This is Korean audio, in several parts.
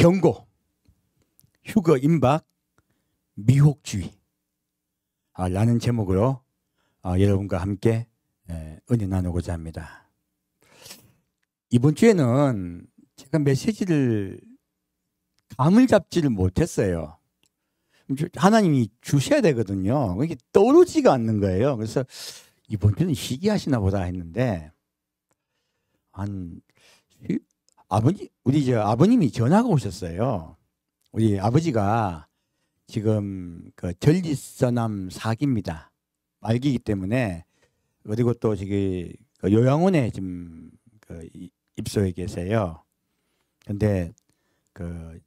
경고, 휴거 임박, 미혹주의 라는 제목으로 여러분과 함께 은혜 나누고자 합니다. 이번 주에는 제가 메시지를 감을 잡지를 못했어요. 하나님이 주셔야 되거든요. 이게 떠오르지가 않는 거예요. 그래서 이번 주는 시기하시나 보다 했는데 우리 아버님이 전화가 오셨어요. 우리 아버지가 지금 그 전립선암 4기입니다. 말기이기 때문에, 그리고 또 저기 그 요양원에 지금 그 입소해 계세요. 근데 그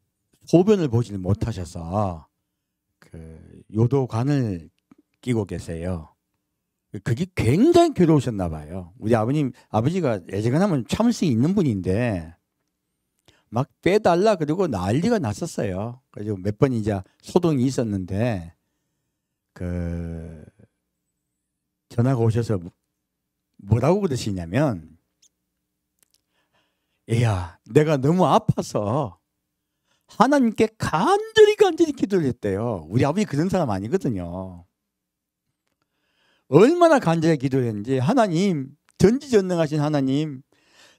소변을 보지를 못하셔서 그 요도관을 끼고 계세요. 그게 굉장히 괴로우셨나 봐요. 우리 아버지가 애정하면 참을 수 있는 분인데 막 빼달라 그러고 난리가 났었어요. 그리고 몇 번 이제 소동이 있었는데 그 전화가 오셔서 뭐라고 그러시냐면, 애야, 내가 너무 아파서 하나님께 간절히 기도를 했대요. 우리 아버지 그런 사람 아니거든요. 얼마나 간절히 기도를 했는지, 하나님, 전지전능하신 하나님,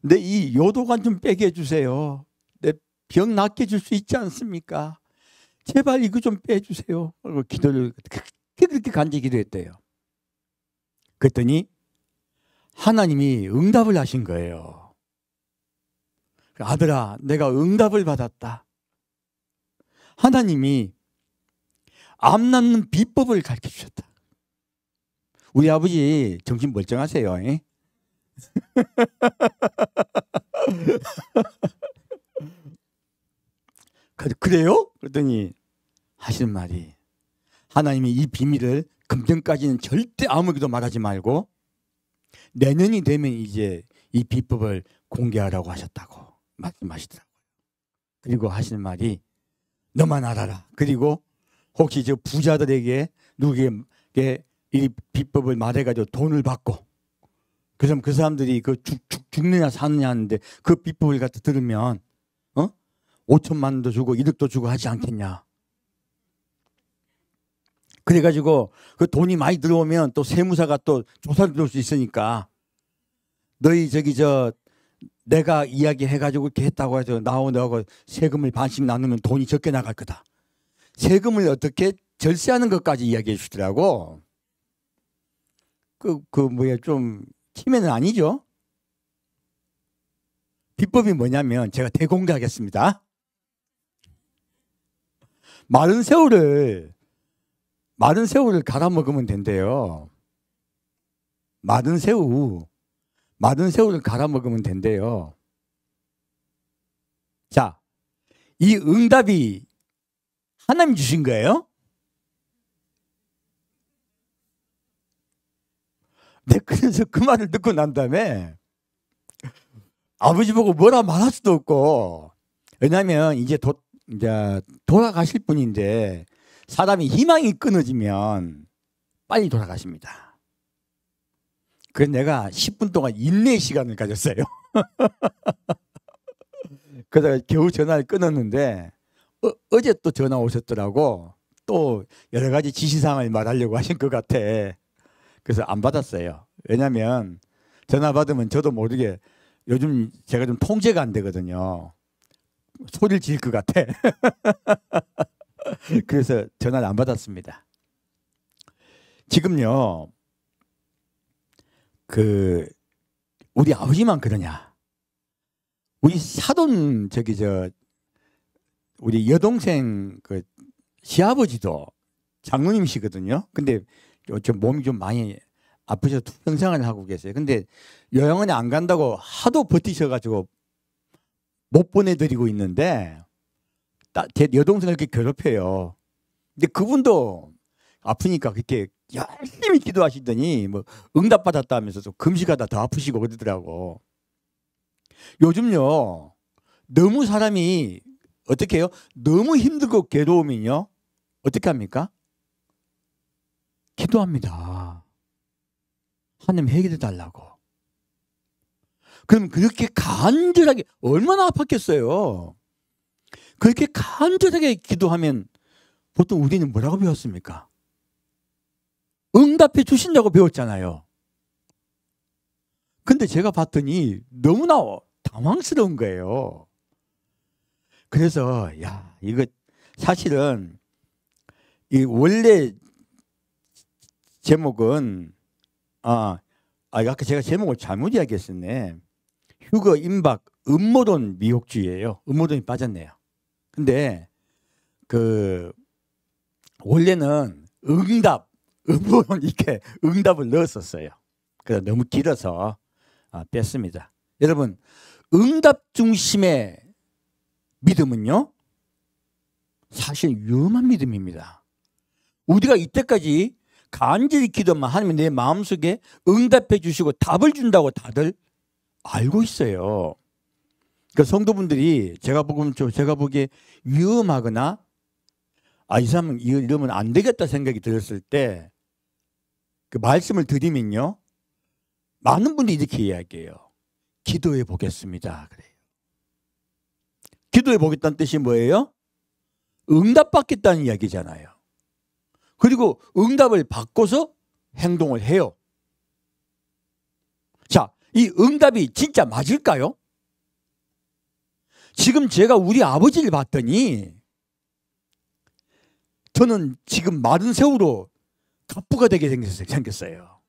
내 이 요도관 좀 빼게 해주세요. 내 병 낫게 해줄 수 있지 않습니까? 제발 이거 좀 빼주세요. 기도를 그렇게 간절히 기도했대요. 그랬더니 하나님이 응답을 하신 거예요. 아들아, 내가 응답을 받았다. 하나님이 암 낫는 비법을 가르쳐 주셨다. 우리 아버지 정신 멀쩡하세요. 그래요? 그랬더니 하시는 말이, 하나님이 이 비밀을 금전까지는 절대 아무에게도 말하지 말고 내년이 되면 이제 이 비법을 공개하라고 하셨다고 말씀하시더라고요. 그리고 하시는 말이, 너만 알아라. 그리고 혹시 저 부자들에게 누구에게 이 비법을 말해가지고 돈을 받고, 그럼 그 사람들이 그 죽느냐 사느냐 하는데 그 비법을 갖다 들으면 5천만 원도 주고 1억도 주고 하지 않겠냐. 그래가지고 그 돈이 많이 들어오면 또 세무사가 또 조사를 들어올 수 있으니까, 너희 내가 이야기해가지고 이렇게 했다고 해서 너하고 세금을 반씩 나누면 돈이 적게 나갈 거다. 세금을 어떻게 절세하는 것까지 이야기해 주시더라고. 좀 치매는 아니죠? 비법이 뭐냐면 제가 대공개하겠습니다. 마른 새우를 갈아 먹으면 된대요. 마른 새우를 갈아 먹으면 된대요. 자, 이 응답이 하나님 주신 거예요? 네, 그래서 그 말을 듣고 난 다음에 아버지 보고 뭐라 말할 수도 없고, 왜냐하면 이제 돌아가실 분인데 사람이 희망이 끊어지면 빨리 돌아가십니다. 그래서 내가 10분 동안 인내의 시간을 가졌어요. 그러다가 겨우 전화를 끊었는데 어제 또 전화 오셨더라고. 또 여러 가지 지시사항을 말하려고 하신 것 같아. 그래서 안 받았어요. 왜냐하면 전화 받으면 저도 모르게 요즘 제가 좀 통제가 안 되거든요. 소리를 지를 것 같아. 그래서 전화를 안 받았습니다. 지금요, 우리 아버지만 그러냐? 우리 사돈 우리 여동생 시아버지도 장로님이시거든요. 근데 좀 몸이 좀 많이 아프셔서 투병생활을 하고 계세요. 근데 요양원에 안 간다고 하도 버티셔가지고 못 보내드리고 있는데 제 여동생을 그렇게 괴롭혀요. 근데 그분도 아프니까 그렇게 열심히 기도하시더니 뭐 응답받았다 하면서 또 금식하다 더 아프시고 그러더라고. 요즘요, 너무 사람이 어떻게 해요? 너무 힘들고 괴로우면요, 어떻게 합니까? 기도합니다. 하나님 해결해 달라고. 그럼 그렇게 간절하게 얼마나 아팠겠어요. 그렇게 간절하게 기도하면 보통 우리는 뭐라고 배웠습니까? 응답해 주신다고 배웠잖아요. 근데 제가 봤더니 너무나 당황스러운 거예요. 그래서 야, 이거 사실은 이 원래 제목은 아까 제가 제목을 잘못 이야기했었네. 휴거 임박 음모론 미혹주의예요. 음모론이 빠졌네요. 근데 그 원래는 응답 음모론 이렇게 응답을 넣었었어요. 그래서 너무 길어서 뺐습니다. 여러분, 응답 중심의 믿음은요 사실 위험한 믿음입니다. 우리가 이때까지 간절히 기도만 하면 내 마음속에 응답해 주시고 답을 준다고 다들 알고 있어요. 그 성도분들이 제가 보기에 위험하거나 이 사람은 이러면 안 되겠다 생각이 들었을 때 그 말씀을 드리면요, 많은 분들이 이렇게 이야기해요. 기도해 보겠습니다. 그래요. 기도해 보겠다는 뜻이 뭐예요? 응답받겠다는 이야기잖아요. 그리고 응답을 받고서 행동을 해요. 자, 이 응답이 진짜 맞을까요? 지금 제가 우리 아버지를 봤더니 저는 지금 마른 새우로 갑부가 되게 생겼어요.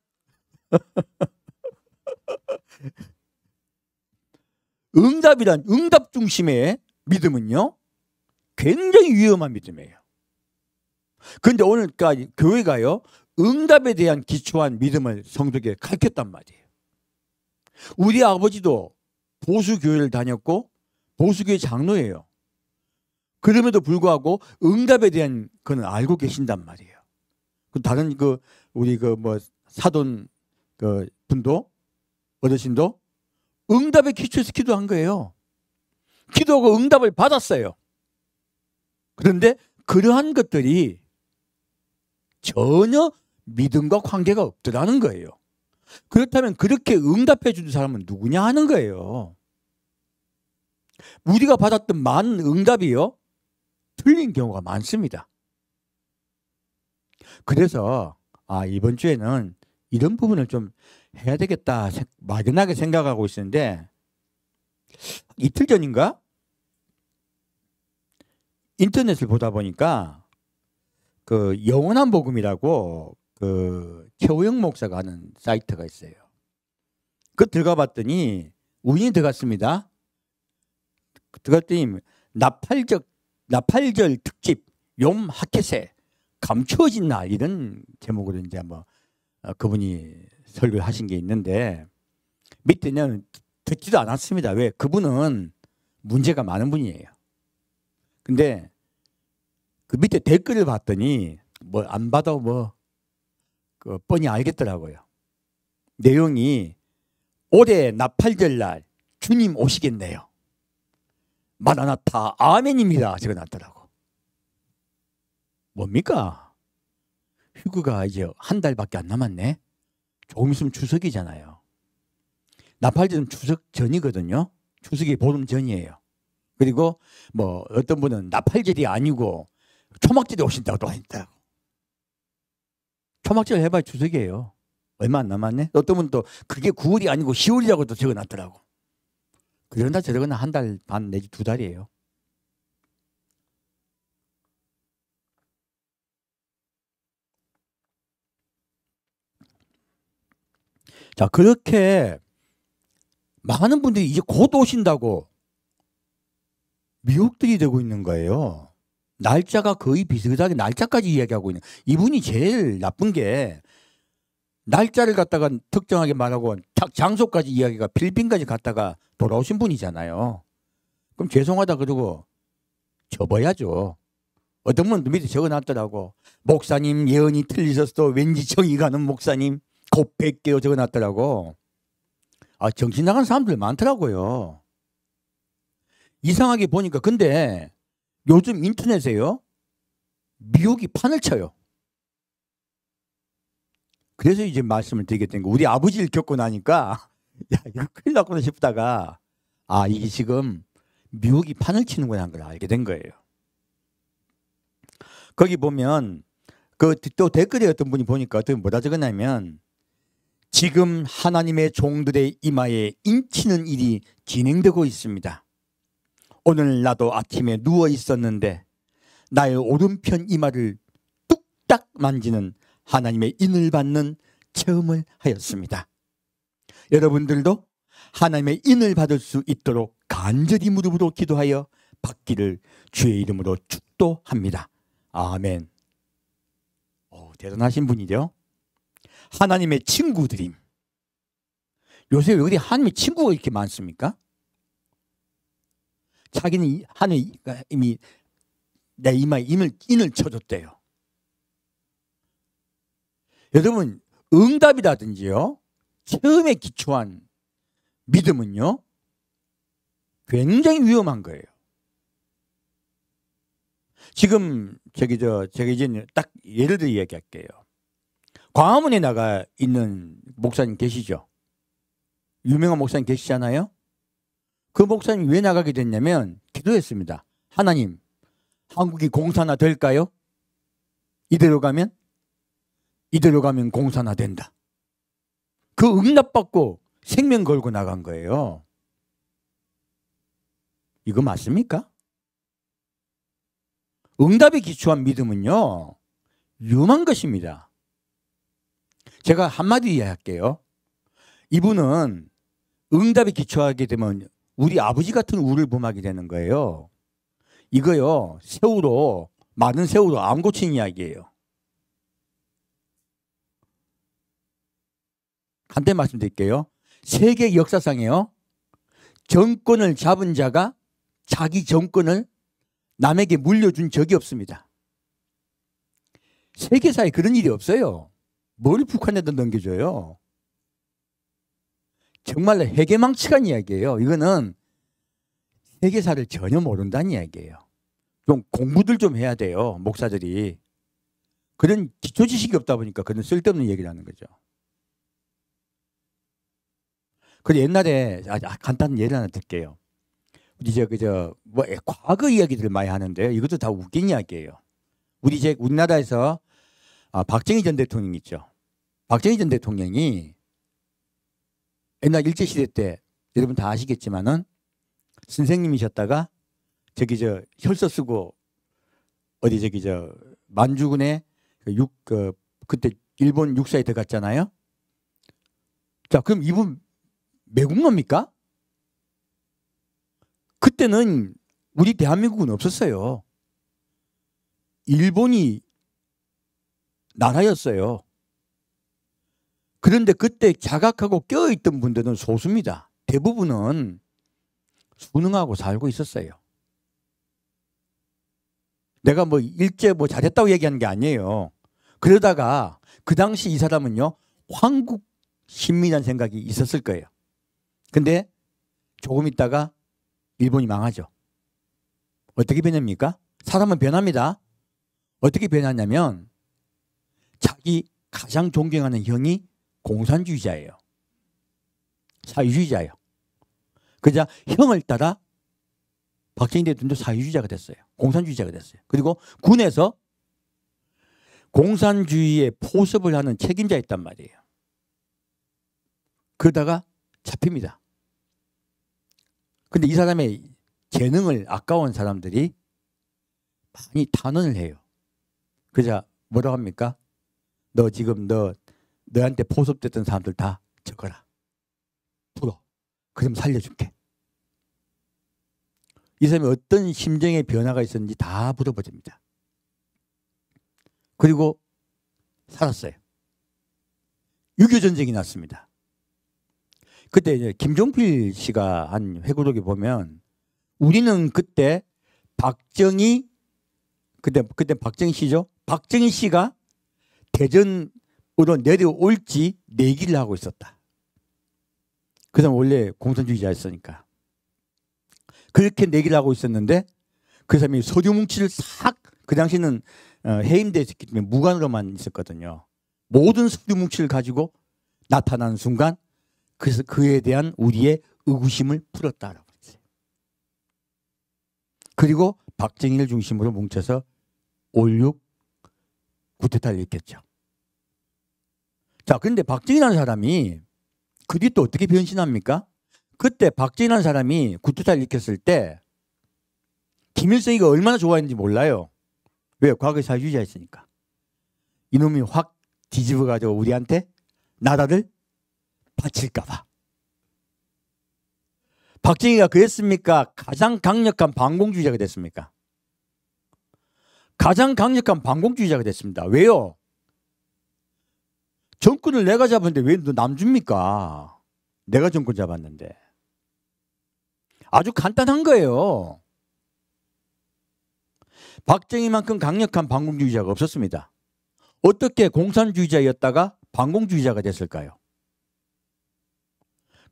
응답 중심의 믿음은요 굉장히 위험한 믿음이에요. 그런데 오늘까지 교회가요 응답에 대한 기초한 믿음을 성도에게 가르쳤단 말이에요. 우리 아버지도 보수교회를 다녔고 보수교회 장로예요. 그럼에도 불구하고 응답에 대한 그는 알고 계신단 말이에요. 다른 우리 사돈 분도 어르신도 응답에 기초해서 기도한 거예요. 기도하고 응답을 받았어요. 그런데 그러한 것들이 전혀 믿음과 관계가 없더라는 거예요. 그렇다면 그렇게 응답해 주는 사람은 누구냐 하는 거예요. 우리가 받았던 많은 응답이요 틀린 경우가 많습니다. 그래서 이번 주에는 이런 부분을 좀 해야 되겠다 막연하게 생각하고 있었는데 이틀 전인가 인터넷을 보다 보니까 그 영원한 복음이라고 그 최호영 목사가 하는 사이트가 있어요. 그 들어가 봤더니 우연히 들어갔습니다. 들어갔더니 나팔절 특집 욤 하켓에 감추어진 날 이런 제목으로 이제 그분이 설교를 하신 게 있는데 밑에는 듣지도 않았습니다. 왜? 그분은 문제가 많은 분이에요. 근데 그 밑에 댓글을 봤더니 안 봐도 뻔히 알겠더라고요. 내용이 올해 나팔절 날 주님 오시겠네요. 마라나타 아멘입니다. 적어놨더라고. 뭡니까? 휴거가 이제 한 달밖에 안 남았네. 조금 있으면 추석이잖아요. 나팔절은 추석 전이거든요. 추석이 보름 전이에요. 그리고 어떤 분은 나팔절이 아니고 초막절이 오신다고 또 했다고. 초막절 해봐야 추석이에요. 얼마 안 남았네. 어떤 분은 또 그게 9월이 아니고 10월이라고 또 적어놨더라고. 그러나 저러거나 한 달 반 내지 2달이에요. 자, 그렇게 많은 분들이 이제 곧 오신다고 미혹들이 되고 있는 거예요. 날짜가 거의 비슷하게 날짜까지 이야기하고 있는. 이분이 제일 나쁜 게 날짜를 갖다가 특정하게 말하고 장소까지 이야기가 필리핀까지 갔다가 돌아오신 분이잖아요. 그럼 죄송하다 그러고 접어야죠. 어떤 분은 밑에 적어놨더라고. 목사님 예언이 틀리셨어도 왠지 정이 가는 목사님 곧 뵐게요 적어놨더라고. 정신 나간 사람들 많더라고요. 이상하게 보니까 근데 요즘 인터넷에요 미혹이 판을 쳐요. 그래서 이제 말씀을 드리게 된 거. 우리 아버지를 겪고 나니까 야 이거 큰일 났구나 싶다가 이게 지금 미혹이 판을 치는구나 하는 걸 알게 된 거예요. 거기 보면 그 또 댓글에 어떤 분이 보니까 어떤 뭐라 적었냐면 지금 하나님의 종들의 이마에 인치는 일이 진행되고 있습니다. 오늘 나도 아침에 누워 있었는데 나의 오른편 이마를 뚝딱 만지는 하나님의 인을 받는 체험을 하였습니다. 여러분들도 하나님의 인을 받을 수 있도록 간절히 무릎으로 기도하여 받기를 주의 이름으로 축도합니다. 아멘. 대단하신 분이죠. 하나님의 친구들임. 요새 왜 그리 하나님의 친구가 이렇게 많습니까? 자기는 하나님이 이미 내 이마에 인을 쳐줬대요. 여러분, 응답이라든지요, 체험에 기초한 믿음은요, 굉장히 위험한 거예요. 지금 제가 이제 딱 예를 들어 이야기할게요. 광화문에 나가 있는 목사님 계시죠? 유명한 목사님 계시잖아요? 그 목사님이 왜 나가게 됐냐면 기도했습니다. 하나님, 한국이 공산화 될까요? 이대로 가면 공산화 된다. 그 응답받고 생명 걸고 나간 거예요. 이거 맞습니까? 응답에 기초한 믿음은요, 위험한 것입니다. 제가 한마디 이야기할게요. 이분은 응답에 기초하게 되면 우리 아버지 같은 우를 범하게 되는 거예요. 이거요, 많은 새우로 암 고친 이야기예요. 간단히 말씀드릴게요. 세계 역사상에요, 정권을 잡은 자가 자기 정권을 남에게 물려준 적이 없습니다. 세계사에 그런 일이 없어요. 뭘 북한에다 넘겨줘요? 정말로 해괴망측한 이야기예요. 이거는 세계사를 전혀 모른다는 이야기예요. 좀 공부들 좀 해야 돼요, 목사들이. 그런 기초 지식이 없다 보니까 그런 쓸데없는 얘기를 하는 거죠. 그래서 옛날에 간단한 예를 하나 드릴게요. 과거 이야기들을 많이 하는데요. 이것도 다 웃긴 이야기예요. 우리나라에서 박정희 전 대통령 있죠. 박정희 전 대통령이 옛날 일제시대 때 여러분 다 아시겠지만은 선생님이셨다가 혈서 쓰고 만주군에 그때 일본 육사에 들어갔잖아요. 자, 그럼 이분 매국노입니까? 그때는 우리 대한민국은 없었어요. 일본이 나라였어요. 그런데 그때 자각하고 껴있던 분들은 소수입니다. 대부분은 순응하고 살고 있었어요. 내가 일제 잘했다고 얘기하는 게 아니에요. 그러다가 그 당시 이 사람은요, 황국 신민이라는 생각이 있었을 거예요. 근데 조금 있다가 일본이 망하죠. 어떻게 변합니까? 사람은 변합니다. 어떻게 변하냐면 자기 가장 존경하는 형이 공산주의자예요. 사회주의자예요. 그러자 형을 따라 박정희 대통령도 사회주의자가 됐어요. 공산주의자가 됐어요. 그리고 군에서 공산주의의 포섭을 하는 책임자였단 말이에요. 그러다가 잡힙니다. 근데 이 사람의 재능을 아까운 사람들이 많이 탄원을 해요. 그러자 뭐라고 합니까? 너 지금 너한테 포섭됐던 사람들 다 적어라. 풀어. 그럼 살려줄게. 이 사람이 어떤 심정의 변화가 있었는지 다 물어보집니다. 그리고 살았어요. 6.25 전쟁이 났습니다. 그때 이제 김종필 씨가 한 회고록에 보면 우리는 그때 그때 박정희 씨죠. 박정희 씨가 대전으로 내려올지 내기를 하고 있었다. 그 사람 원래 공산주의자였으니까. 그렇게 내기를 하고 있었는데 그 사람이 서류 뭉치를 싹, 그 당시는 해임되어 있었기 때문에 무관으로만 있었거든요. 모든 서류 뭉치를 가지고 나타나는 순간 그래서 그에 대한 우리의 의구심을 풀었다라고 했어요. 그리고 박정희를 중심으로 뭉쳐서 5.16 쿠데타를 일으켰죠. 자, 그런데 박정희라는 사람이 그 뒤 또 어떻게 변신합니까? 그때 박정희라는 사람이 쿠데타를 일으켰을 때 김일성이가 얼마나 좋아했는지 몰라요. 왜? 과거에 사회주의자였으니까. 이놈이 확 뒤집어가지고 우리한테 나라를 바칠까 봐. 박정희가 그랬습니까? 가장 강력한 반공주의자가 됐습니까? 가장 강력한 반공주의자가 됐습니다. 왜요? 정권을 내가 잡았는데 왜 너 남 줍니까? 내가 정권 잡았는데. 아주 간단한 거예요. 박정희만큼 강력한 반공주의자가 없었습니다. 어떻게 공산주의자였다가 반공주의자가 됐을까요?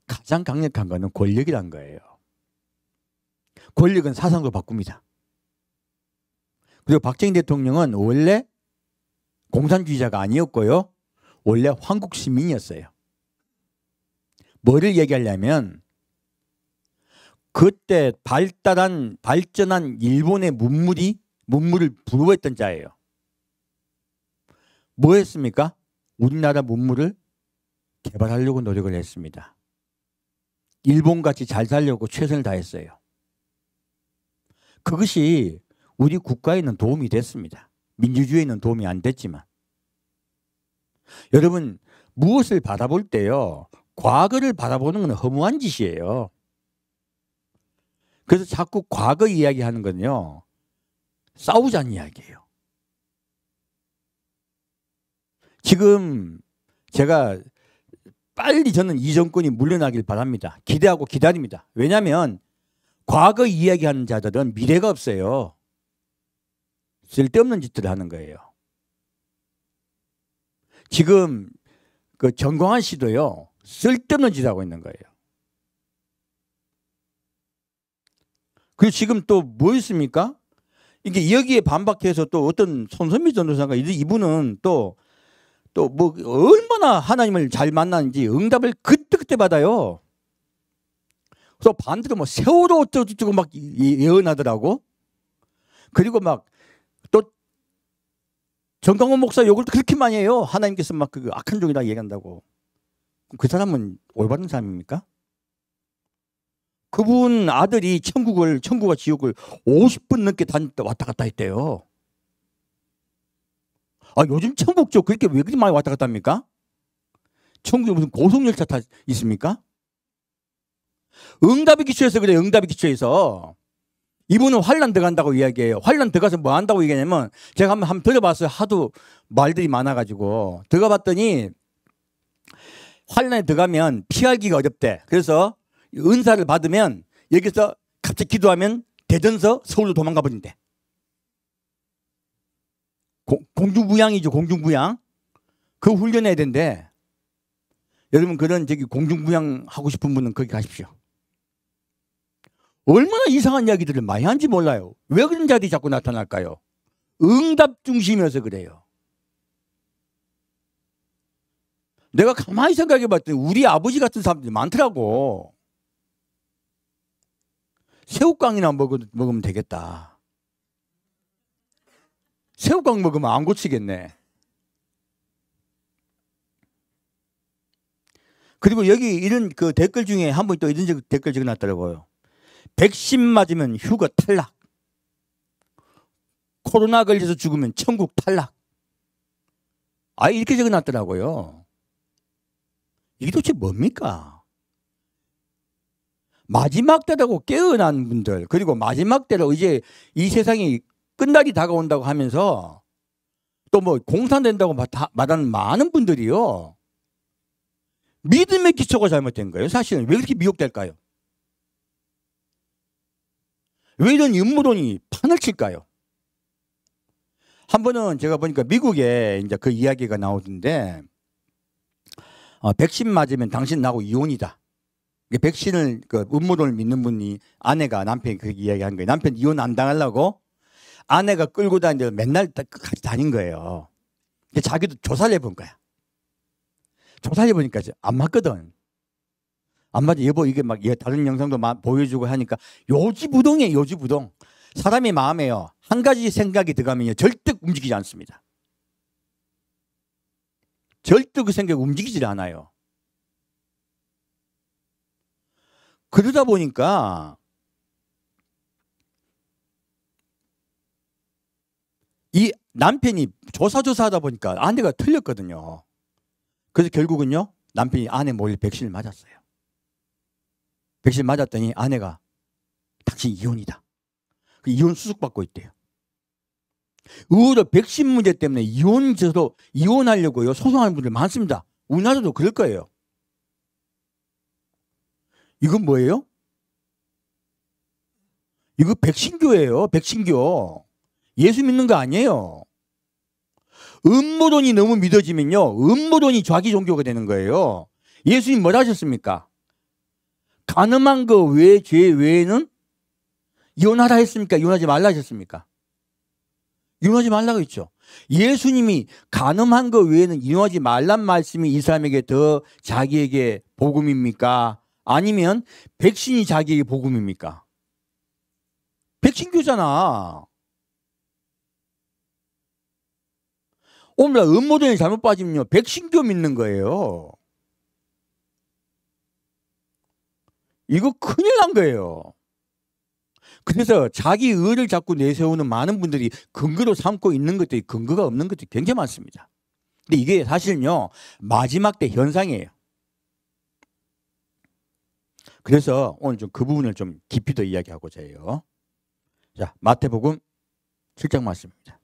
가장 강력한 거는 권력이란 거예요. 권력은 사상도 바꿉니다. 그리고 박정희 대통령은 원래 공산주의자가 아니었고요. 원래 황국 시민이었어요. 뭐를 얘기하려면 그때 발전한 일본의 문물을 부러워했던 자예요. 뭐 했습니까? 우리나라 문물을 개발하려고 노력을 했습니다. 일본같이 잘 살려고 최선을 다했어요. 그것이 우리 국가에는 도움이 됐습니다. 민주주의에는 도움이 안 됐지만. 여러분, 무엇을 바라볼 때요, 과거를 바라보는 건 허무한 짓이에요. 그래서 자꾸 과거 이야기하는 건요, 싸우자는 이야기예요. 지금 제가 빨리 저는 이 정권이 물러나길 바랍니다. 기대하고 기다립니다. 왜냐하면 과거 이야기하는 자들은 미래가 없어요. 쓸데없는 짓들을 하는 거예요. 지금 그 정광환 씨도요, 쓸데없는 짓을 하고 있는 거예요. 그리고 지금 또 뭐 있습니까? 이게 여기에 반박해서 또 어떤 손선미 전도사가 이분은 또 뭐 얼마나 하나님을 잘 만나는지 응답을 그때 받아요. 그래서 반대로 뭐 세월호 어쩌고 막 예언하더라고. 그리고 막 또 정강원 목사 욕을 그렇게 많이 해요. 하나님께서 막 그 악한 종이라 얘기한다고. 그 사람은 올바른 사람입니까? 그분 아들이 천국과 지옥을 50분 넘게 왔다 갔다 했대요. 아, 요즘 천국 쪽 그렇게 왜 그렇게 많이 왔다 갔다 합니까? 천국에 무슨 고속열차 타 있습니까? 응답의 기초에서 그래요. 응답의 기초에서. 이분은 환란 들어간다고 이야기해요. 환란 들어가서 뭐 한다고 얘기하냐면, 제가 한번 들어봤어요. 하도 말들이 많아가지고. 들어봤더니 환란에 들어가면 피하기가 어렵대. 그래서 은사를 받으면 여기서 갑자기 기도하면 대전서 서울로 도망가 버린대. 공중부양이죠. 공중부양. 그 훈련해야 된대. 여러분, 그런 공중부양 하고 싶은 분은 거기 가십시오. 얼마나 이상한 이야기들을 많이 하는지 몰라요. 왜 그런 자들이 자꾸 나타날까요? 응답 중심이어서 그래요. 내가 가만히 생각해 봤더니 우리 아버지 같은 사람들이 많더라고. 새우깡이나 먹으면 되겠다. 새우깡 먹으면 안 고치겠네. 그리고 여기 이런 그 댓글 중에 한 번 또 이런 댓글 적어놨더라고요. 백신 맞으면 휴거 탈락. 코로나 걸려서 죽으면 천국 탈락. 아, 이렇게 적어놨더라고요. 이게 도대체 뭡니까? 마지막 때라고 깨어난 분들, 그리고 마지막 때로 이제 이 세상이 끝날이 다가온다고 하면서 또 뭐 공산된다고 말하는 많은 분들이요, 믿음의 기초가 잘못된 거예요. 사실은 왜 그렇게 미혹될까요? 왜 이런 음모론이 판을 칠까요? 한 번은 제가 보니까 미국에 이제 그 이야기가 나오던데, 백신 맞으면 당신 나하고 이혼이다. 백신을 그 음모론을 믿는 분이, 아내가 남편이 그렇게 이야기한 거예요. 남편 이혼 안 당하려고 아내가 끌고 다니면서 맨날 같이 다닌 거예요. 자기도 조사를 해본 거야. 조사를 해보니까 안 맞거든. 안 맞아. 여보, 이게 막 다른 영상도 보여주고 하니까 요지부동이에요. 요지부동. 사람의 마음에요, 한 가지 생각이 들어가면요, 절대 움직이지 않습니다. 절대 그 생각이 움직이질 않아요. 그러다 보니까 이 남편이 조사하다 보니까 아내가 틀렸거든요. 그래서 결국은요, 남편이 아내 몰래 백신을 맞았어요. 백신 맞았더니 아내가 당신 이혼이다. 이혼 수속받고 있대요. 의외로 백신 문제 때문에 이혼하려고요 소송하는 분들 많습니다. 우리나라도 그럴 거예요. 이건 뭐예요? 이거 백신교예요. 백신교. 예수 믿는 거 아니에요. 음모론이 너무 믿어지면요, 음모론이 자기 종교가 되는 거예요. 예수님 뭐라 하셨습니까? 간음한 거 외에 죄 외에는 이혼하라 했습니까? 이혼하지 말라 하셨습니까? 이혼하지 말라고 했죠. 예수님이 간음한 거 외에는 이혼하지 말란 말씀이 이 사람에게 더 자기에게 복음입니까? 아니면 백신이 자기에게 복음입니까? 백신교잖아. 오늘 음모론에 잘못 빠지면요, 백신교 믿는 거예요. 이거 큰일 난 거예요. 그래서 자기 의를 자꾸 내세우는 많은 분들이 근거로 삼고 있는 것들이 근거가 없는 것들이 굉장히 많습니다. 근데 이게 사실은요, 마지막 때 현상이에요. 그래서 오늘 좀 그 부분을 좀 깊이 더 이야기하고자 해요. 자, 마태복음 7장 말씀입니다.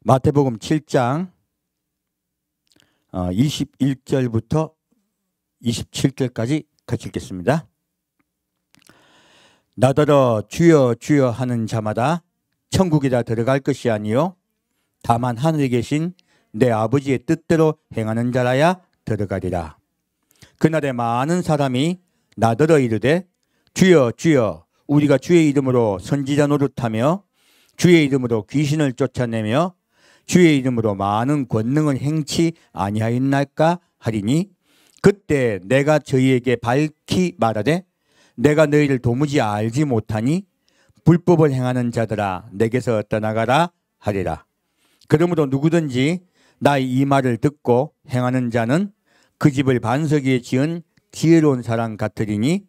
마태복음 7장 21절부터 27절까지 같이 읽겠습니다. 나더러 주여 주여 하는 자마다 천국이라 들어갈 것이 아니요 다만 하늘에 계신 내 아버지의 뜻대로 행하는 자라야 들어가리라. 그날에 많은 사람이 나더러 이르되 주여 주여 우리가 주의 이름으로 선지자 노릇하며 주의 이름으로 귀신을 쫓아내며 주의 이름으로 많은 권능을 행치 아니하였나이까 하리니 그때 내가 저희에게 밝히 말하되 내가 너희를 도무지 알지 못하니 불법을 행하는 자들아 내게서 떠나가라 하리라. 그러므로 누구든지 나의 이 말을 듣고 행하는 자는 그 집을 반석 위에 지은 지혜로운 사람 같으리니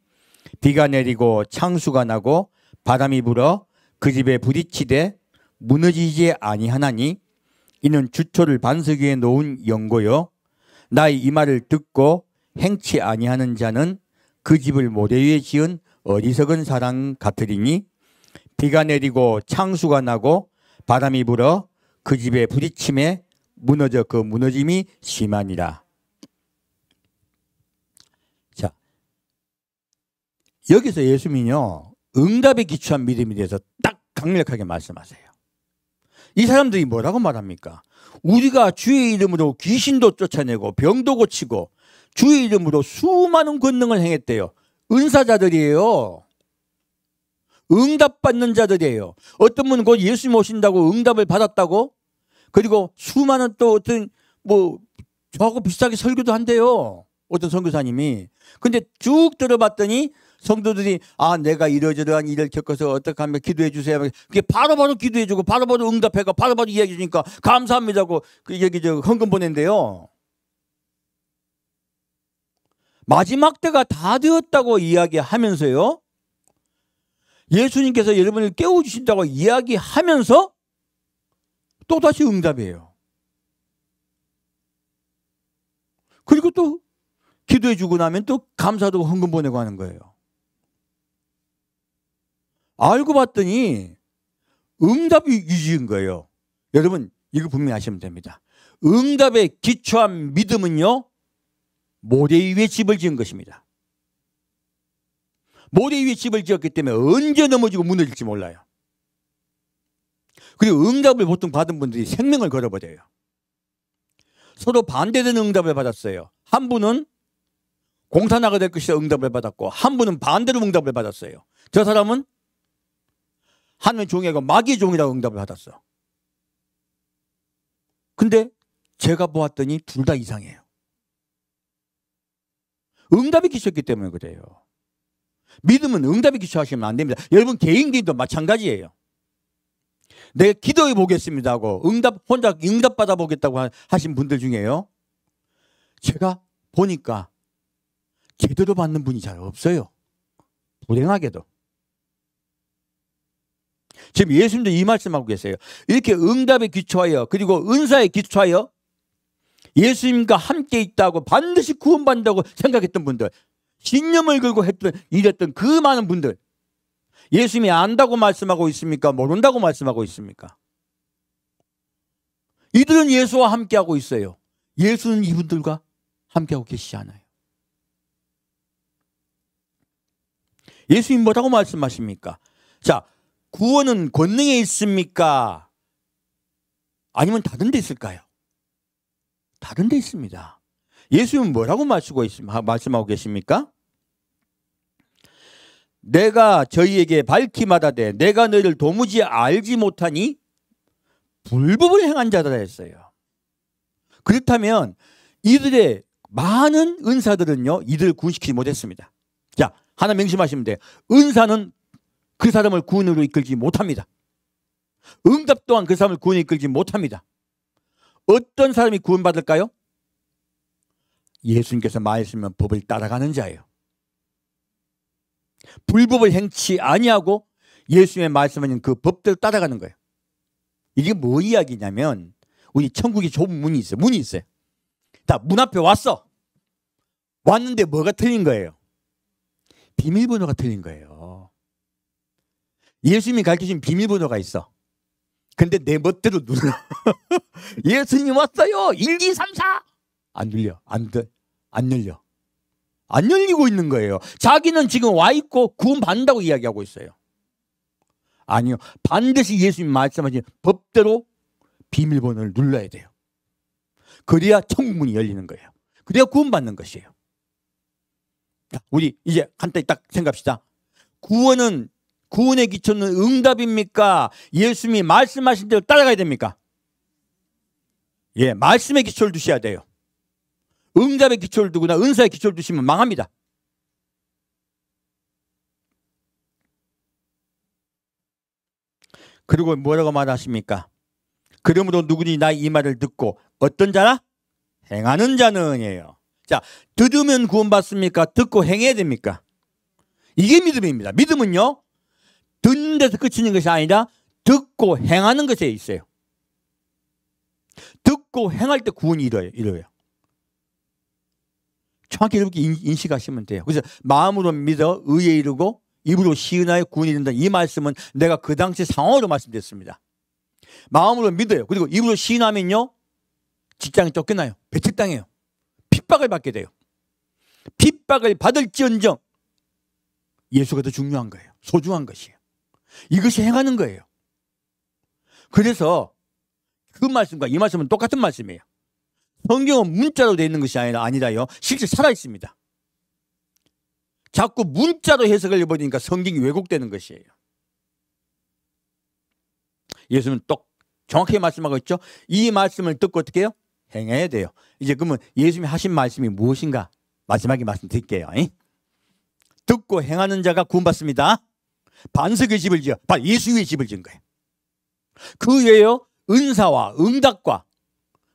비가 내리고 창수가 나고 바람이 불어 그 집에 부딪히되 무너지지 아니하나니 이는 주초를 반석 위에 놓은 연고요 나의 이 말을 듣고 행치 아니하는 자는 그 집을 모래 위에 지은 어리석은 사람 같으리니 비가 내리고 창수가 나고 바람이 불어 그 집에 부딪힘에 무너져 그 무너짐이 심하니라. 자, 여기서 예수님은요 응답에 기초한 믿음에 대해서 딱 강력하게 말씀하세요. 이 사람들이 뭐라고 말합니까? 우리가 주의 이름으로 귀신도 쫓아내고 병도 고치고 주의 이름으로 수많은 권능을 행했대요. 은사자들이에요. 응답받는 자들이에요. 어떤 분은 곧 예수님 오신다고 응답을 받았다고, 그리고 수많은 또 어떤 저하고 비슷하게 설교도 한대요. 어떤 선교사님이. 근데 쭉 들어봤더니 성도들이 내가 이러저러한 일을 겪어서 어떻게 하면 기도해 주세요. 그게 바로바로 기도해 주고 바로바로 응답해가 바로바로 이야기해 주니까 감사합니다고 헌금 보낸대요. 마지막 때가 다 되었다고 이야기하면서요, 예수님께서 여러분을 깨워주신다고 이야기하면서 또다시 응답이에요. 그리고 또 기도해 주고 나면 또 감사도 헌금 보내고 하는 거예요. 알고 봤더니 응답이 유지인 거예요. 여러분 이거 분명히 아시면 됩니다. 응답에 기초한 믿음은요 모래 위에 집을 지은 것입니다. 모래 위에 집을 지었기 때문에 언제 넘어지고 무너질지 몰라요. 그리고 응답을 보통 받은 분들이 생명을 걸어버려요. 서로 반대되는 응답을 받았어요. 한 분은 공산화가 될 것이다 응답을 받았고, 한 분은 반대로 응답을 받았어요. 저 사람은 하는 종이가 마귀의 종이라고 응답을 받았어. 근데 제가 보았더니 둘 다 이상해요. 응답이 기초했기 때문에 그래요. 믿음은 응답이 기초하시면 안 됩니다. 여러분 개인 기도도 마찬가지예요. 내가 기도해 보겠습니다 하고 혼자 응답 받아 보겠다고 하신 분들 중에요, 제가 보니까 제대로 받는 분이 잘 없어요. 불행하게도. 지금 예수님도 이 말씀하고 계세요. 이렇게 응답에 기초하여 그리고 은사에 기초하여 예수님과 함께 있다고 반드시 구원받는다고 생각했던 분들, 신념을 걸고 이랬던 그 많은 분들, 예수님이 안다고 말씀하고 있습니까? 모른다고 말씀하고 있습니까? 이들은 예수와 함께하고 있어요. 예수는 이분들과 함께하고 계시지 않아요. 예수님 뭐라고 말씀하십니까? 자, 구원은 권능에 있습니까? 아니면 다른 데 있을까요? 다른 데 있습니다. 예수님은 뭐라고 말씀하고 계십니까? 내가 저희에게 밝히 말하되 내가 너희를 도무지 알지 못하니 불법을 행한 자들아 했어요. 그렇다면 이들의 많은 은사들은요, 이들을 구원시키지 못했습니다. 자, 하나 명심하시면 돼요. 은사는 그 사람을 구원으로 이끌지 못합니다. 응답 또한 그 사람을 구원에 이끌지 못합니다. 어떤 사람이 구원받을까요? 예수님께서 말씀하신 법을 따라가는 자예요. 불법을 행치 아니하고 예수님의 말씀하신 그 법대로 따라가는 거예요. 이게 뭐 이야기냐면, 우리 천국에 좁은 문이 있어요. 문이 있어요. 다 문 앞에 왔어. 왔는데 뭐가 틀린 거예요? 비밀번호가 틀린 거예요. 예수님이 가르치신 비밀번호가 있어. 근데 내 멋대로 눌러. 예수님 왔어요. 1, 2, 3, 4. 안 눌려. 안 열려. 안 열리고 있는 거예요. 자기는 지금 와 있고 구원 받는다고 이야기하고 있어요. 아니요. 반드시 예수님 말씀하신 법대로 비밀번호를 눌러야 돼요. 그래야 천국 문이 열리는 거예요. 그래야 구원 받는 것이에요. 자, 우리 이제 간단히 딱 생각합시다. 구원의 기초는 응답입니까? 예수님이 말씀하신 대로 따라가야 됩니까? 예, 말씀의 기초를 두셔야 돼요. 응답의 기초를 두거나 은사의 기초를 두시면 망합니다. 그리고 뭐라고 말하십니까? 그러므로 누구니 나의 이 말을 듣고 어떤 자라? 행하는 자는이에요. 자, 들으면 구원받습니까? 듣고 행해야 됩니까? 이게 믿음입니다. 믿음은요, 듣는 데서 그치는 것이 아니라 듣고 행하는 것에 있어요. 듣고 행할 때 구원이 이루어요. 정확히 이렇게 인식하시면 돼요. 그래서 마음으로 믿어 의에 이르고 입으로 시인하여 구원이 된다. 이 말씀은 내가 그 당시 상황으로 말씀드렸습니다. 마음으로 믿어요. 그리고 입으로 시인하면요, 직장이 쫓겨나요. 배척당해요. 핍박을 받게 돼요. 핍박을 받을지언정 예수가 더 중요한 거예요. 소중한 것이에요. 이것이 행하는 거예요. 그래서 그 말씀과 이 말씀은 똑같은 말씀이에요. 성경은 문자로 되어 있는 것이 아니라요, 실제 살아있습니다. 자꾸 문자로 해석을 해버리니까 성경이 왜곡되는 것이에요. 예수는 또 정확하게 말씀하고 있죠. 이 말씀을 듣고 어떻게 해요? 행해야 돼요. 이제 그러면 예수님이 하신 말씀이 무엇인가 마지막에 말씀드릴게요. 듣고 행하는 자가 구원받습니다. 반석의 집을 지어, 바로 예수의 집을 지은 거예요. 그 외에요, 은사와 응답과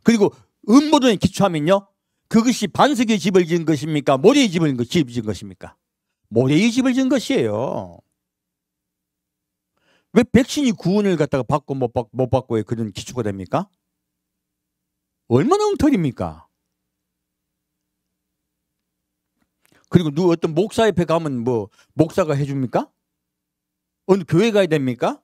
그리고 음모론에 기초하면요, 그것이 반석의 집을 지은 것입니까? 모래의 집을 지은 것입니까? 모래의 집을 지은 것이에요. 왜 백신이 구원을 갖다가 받고 못 받고의 그런 기초가 됩니까? 얼마나 엉터리입니까? 그리고 어떤 목사 옆에 가면 뭐 목사가 해줍니까? 어느 교회 가야 됩니까?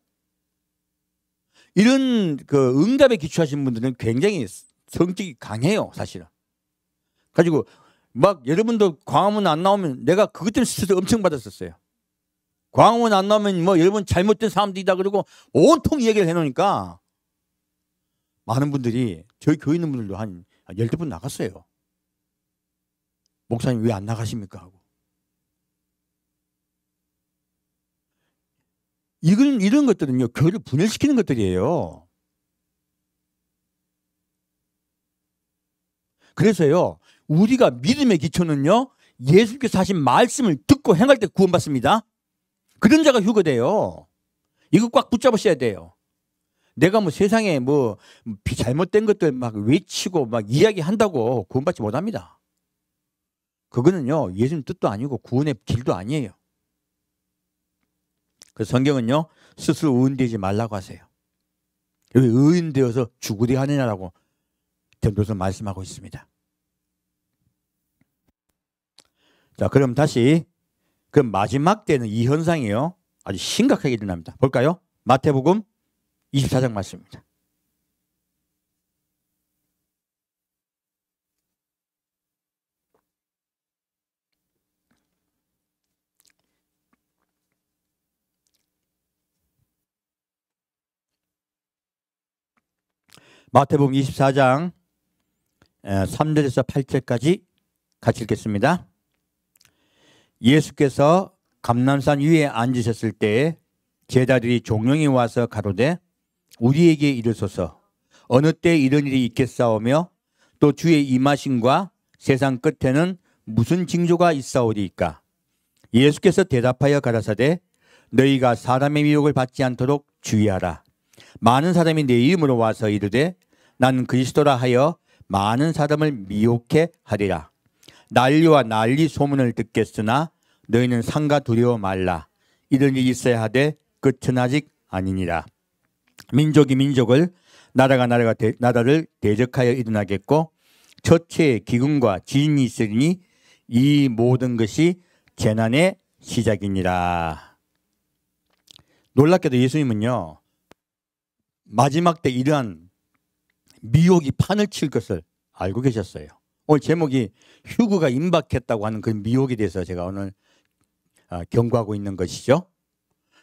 이런 그 응답에 기초하신 분들은 굉장히 성격이 강해요, 사실은. 가지고 막 여러분도 광화문 안 나오면, 내가 그것 때문에 스트레스 엄청 받았었어요. 광화문 안 나오면 뭐 여러분 잘못된 사람들이다 그러고 온통 얘기를 해놓으니까 많은 분들이, 저희 교회 있는 분들도 한 12분 나갔어요. 목사님 왜 안 나가십니까? 하고. 이런 것들은요, 교회를 분열시키는 것들이에요. 그래서요, 우리가 믿음의 기초는요, 예수께서 하신 말씀을 듣고 행할 때 구원받습니다. 그런 자가 휴거돼요. 이거 꽉 붙잡으셔야 돼요. 내가 뭐 세상에 뭐 잘못된 것들 막 외치고 막 이야기한다고 구원받지 못합니다. 그거는요, 예수님 뜻도 아니고 구원의 길도 아니에요. 그 성경은요, 스스로 의인되지 말라고 하세요. 여기 의인되어서 죽으리 하느냐라고 전도서 말씀하고 있습니다. 자, 그럼 다시 그 마지막 때는 이 현상이요, 아주 심각하게 일어납니다. 볼까요? 마태복음 24장 말씀입니다. 마태복음 24장 3절에서 8절까지 같이 읽겠습니다. 예수께서 감람산 위에 앉으셨을 때에 제자들이 종용이 와서 가로되 우리에게 이르소서 어느 때 이런 일이 있겠사오며 또 주의 임하심과 세상 끝에는 무슨 징조가 있사오리이까. 예수께서 대답하여 가라사대 너희가 사람의 미혹을 받지 않도록 주의하라. 많은 사람이 내 이름으로 와서 이르되 나는 그리스도라 하여 많은 사람을 미혹해 하리라. 난리와 난리 소문을 듣겠으나 너희는 상가 두려워 말라. 이런 일이 있어야 하되 끝은 아직 아니니라. 민족이 민족을 나라가 나라를 대적하여 일어나겠고 첫째에 기근과 지진이 있으리니 이 모든 것이 재난의 시작이니라. 놀랍게도 예수님은요, 마지막 때 이러한 미혹이 판을 칠 것을 알고 계셨어요. 오늘 제목이 휴거가 임박했다고 하는 그 미혹에 대해서 제가 오늘 경고하고 있는 것이죠.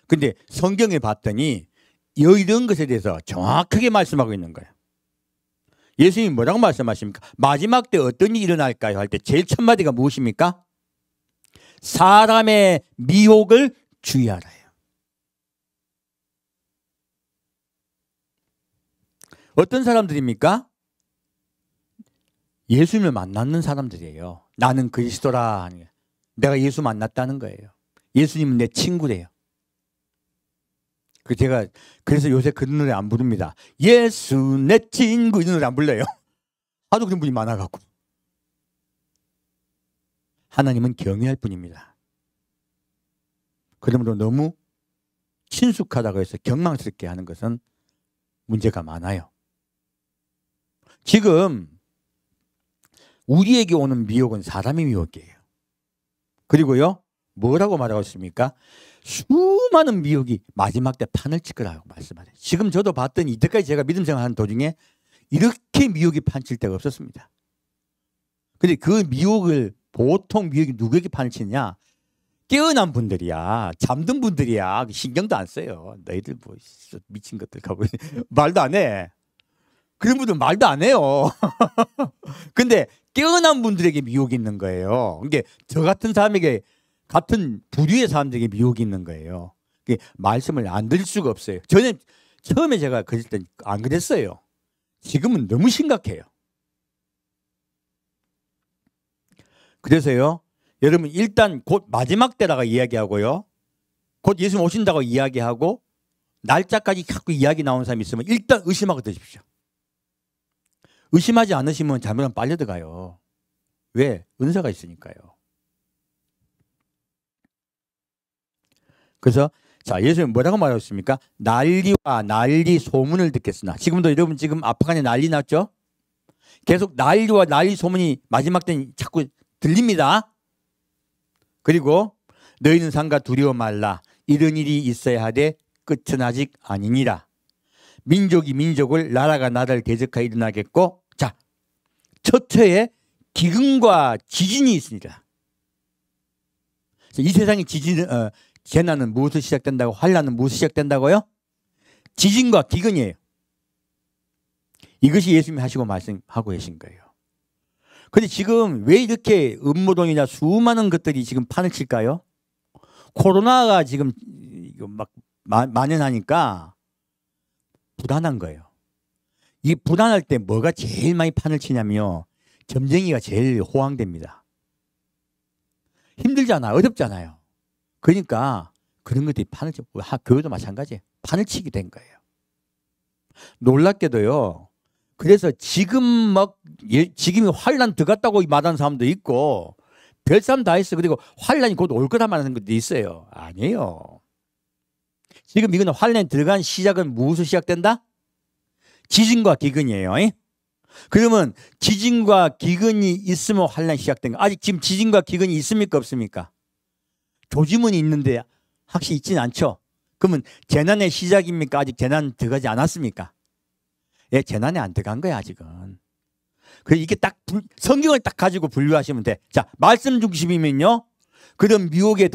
근데 성경에 봤더니 이런 것에 대해서 정확하게 말씀하고 있는 거예요. 예수님이 뭐라고 말씀하십니까? 마지막 때 어떤 일이 일어날까요? 할 때 제일 첫 마디가 무엇입니까? 사람의 미혹을 주의하라요. 어떤 사람들입니까? 예수님을 만났는 사람들이에요. 나는 그리스도라 하는 거예요. 내가 예수 만났다는 거예요. 예수님은 내 친구래요. 그래서 요새 그런 노래 안 부릅니다. 예수 내 친구 이런 노래 안 불러요. 하도 그런 분이 많아갖고. 하나님은 경외할 뿐입니다. 그러므로 너무 친숙하다고 해서 경망스럽게 하는 것은 문제가 많아요. 지금 우리에게 오는 미혹은 사람의 미혹이에요. 그리고요, 뭐라고 말하고 있습니까? 수많은 미혹이 마지막 때 판을 칠 거라고 말씀하세요. 지금 저도 봤더니 이때까지 제가 믿음 생활하는 도중에 이렇게 미혹이 판칠 때가 없었습니다. 근데 그 미혹을 보통 미혹이 누구에게 판을 치느냐? 깨어난 분들이야. 잠든 분들이야. 신경도 안 써요. 너희들 뭐 미친 것들 하고 말도 안 해. 그런 분들 말도 안 해요. 근데 깨어난 분들에게 미혹이 있는 거예요. 이게 저 같은 사람에게, 같은 부류의 사람들에게 미혹이 있는 거예요. 말씀을 안 들을 수가 없어요. 저는 처음에 제가 그럴 때 안 그랬어요. 지금은 너무 심각해요. 그래서요, 여러분 일단 곧 마지막 때라고 이야기하고요, 곧 예수님 오신다고 이야기하고 날짜까지 자꾸 이야기 나오는 사람이 있으면 일단 의심하고 드십시오. 의심하지 않으시면 잘못하면 빨려 들어가요. 왜? 은사가 있으니까요. 그래서 자, 예수님 뭐라고 말하셨습니까? 난리와 난리 소문을 듣겠으나. 지금도 여러분 지금 아프간에 난리 났죠? 계속 난리와 난리 소문이 마지막 때는 자꾸 들립니다. 그리고 너희는 상가 두려워 말라. 이런 일이 있어야 하되 끝은 아직 아니니라. 민족이 민족을, 나라가 나라를 대적하여 일어나겠고, 자, 첫째에 기근과 지진이 있습니다. 이 세상의 재난은 무엇을 시작된다고? 환난은 무엇을 시작된다고요? 지진과 기근이에요. 이것이 예수님이 하시고 말씀하고 계신 거예요. 그런데 지금 왜 이렇게 음모론이나 수많은 것들이 지금 판을 칠까요? 코로나가 지금 막 만연하니까 불안한 거예요. 이 불안할 때 뭐가 제일 많이 판을 치냐면요. 점쟁이가 제일 호황됩니다. 힘들잖아. 어렵잖아요. 그러니까 그런 것들이 판을 치고 교회도 마찬가지예요. 판을 치게 된 거예요. 놀랍게도요. 그래서 지금이 환란 들어갔다고 말하는 사람도 있고 별싸움 다 했어. 그리고 환란이 곧 올 거라 말하는 것도 있어요. 아니에요. 지금 이거는 환란이 들어간 시작은 무엇으로 시작된다? 지진과 기근이에요. 그러면 지진과 기근이 있으면 환란이 시작된 거. 아직 지금 지진과 기근이 있습니까? 없습니까? 조짐은 있는데 확실히 있지는 않죠. 그러면 재난의 시작입니까? 아직 재난 들어가지 않았습니까? 예, 재난에 안 들어간 거야 아직은. 그래서 이게 딱 성경을 딱 가지고 분류하시면 돼. 자, 말씀 중심이면요. 그럼 미혹에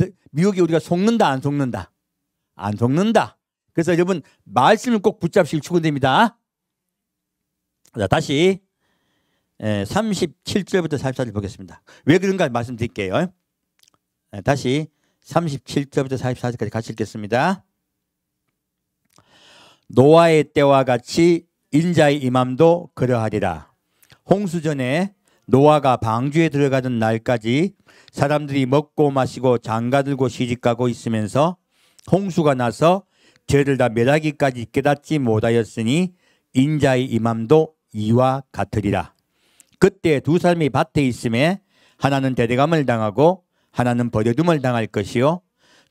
우리가 속는다 안 속는다? 안 속는다. 그래서 여러분 말씀을 꼭 붙잡으실 축원됩니다. 자, 다시 37절부터 44절 보겠습니다. 왜 그런가 말씀드릴게요. 다시 37절부터 44절까지 같이 읽겠습니다. 노아의 때와 같이 인자의 임함도 그러하리라. 홍수전에 노아가 방주에 들어가던 날까지 사람들이 먹고 마시고 장가들고 시집가고 있으면서 홍수가 나서 죄를 다 멸하기까지 깨닫지 못하였으니 인자의 임함도 이와 같으리라. 그때 두 사람이 밭에 있음에 하나는 대대감을 당하고 하나는 버려둠을 당할 것이요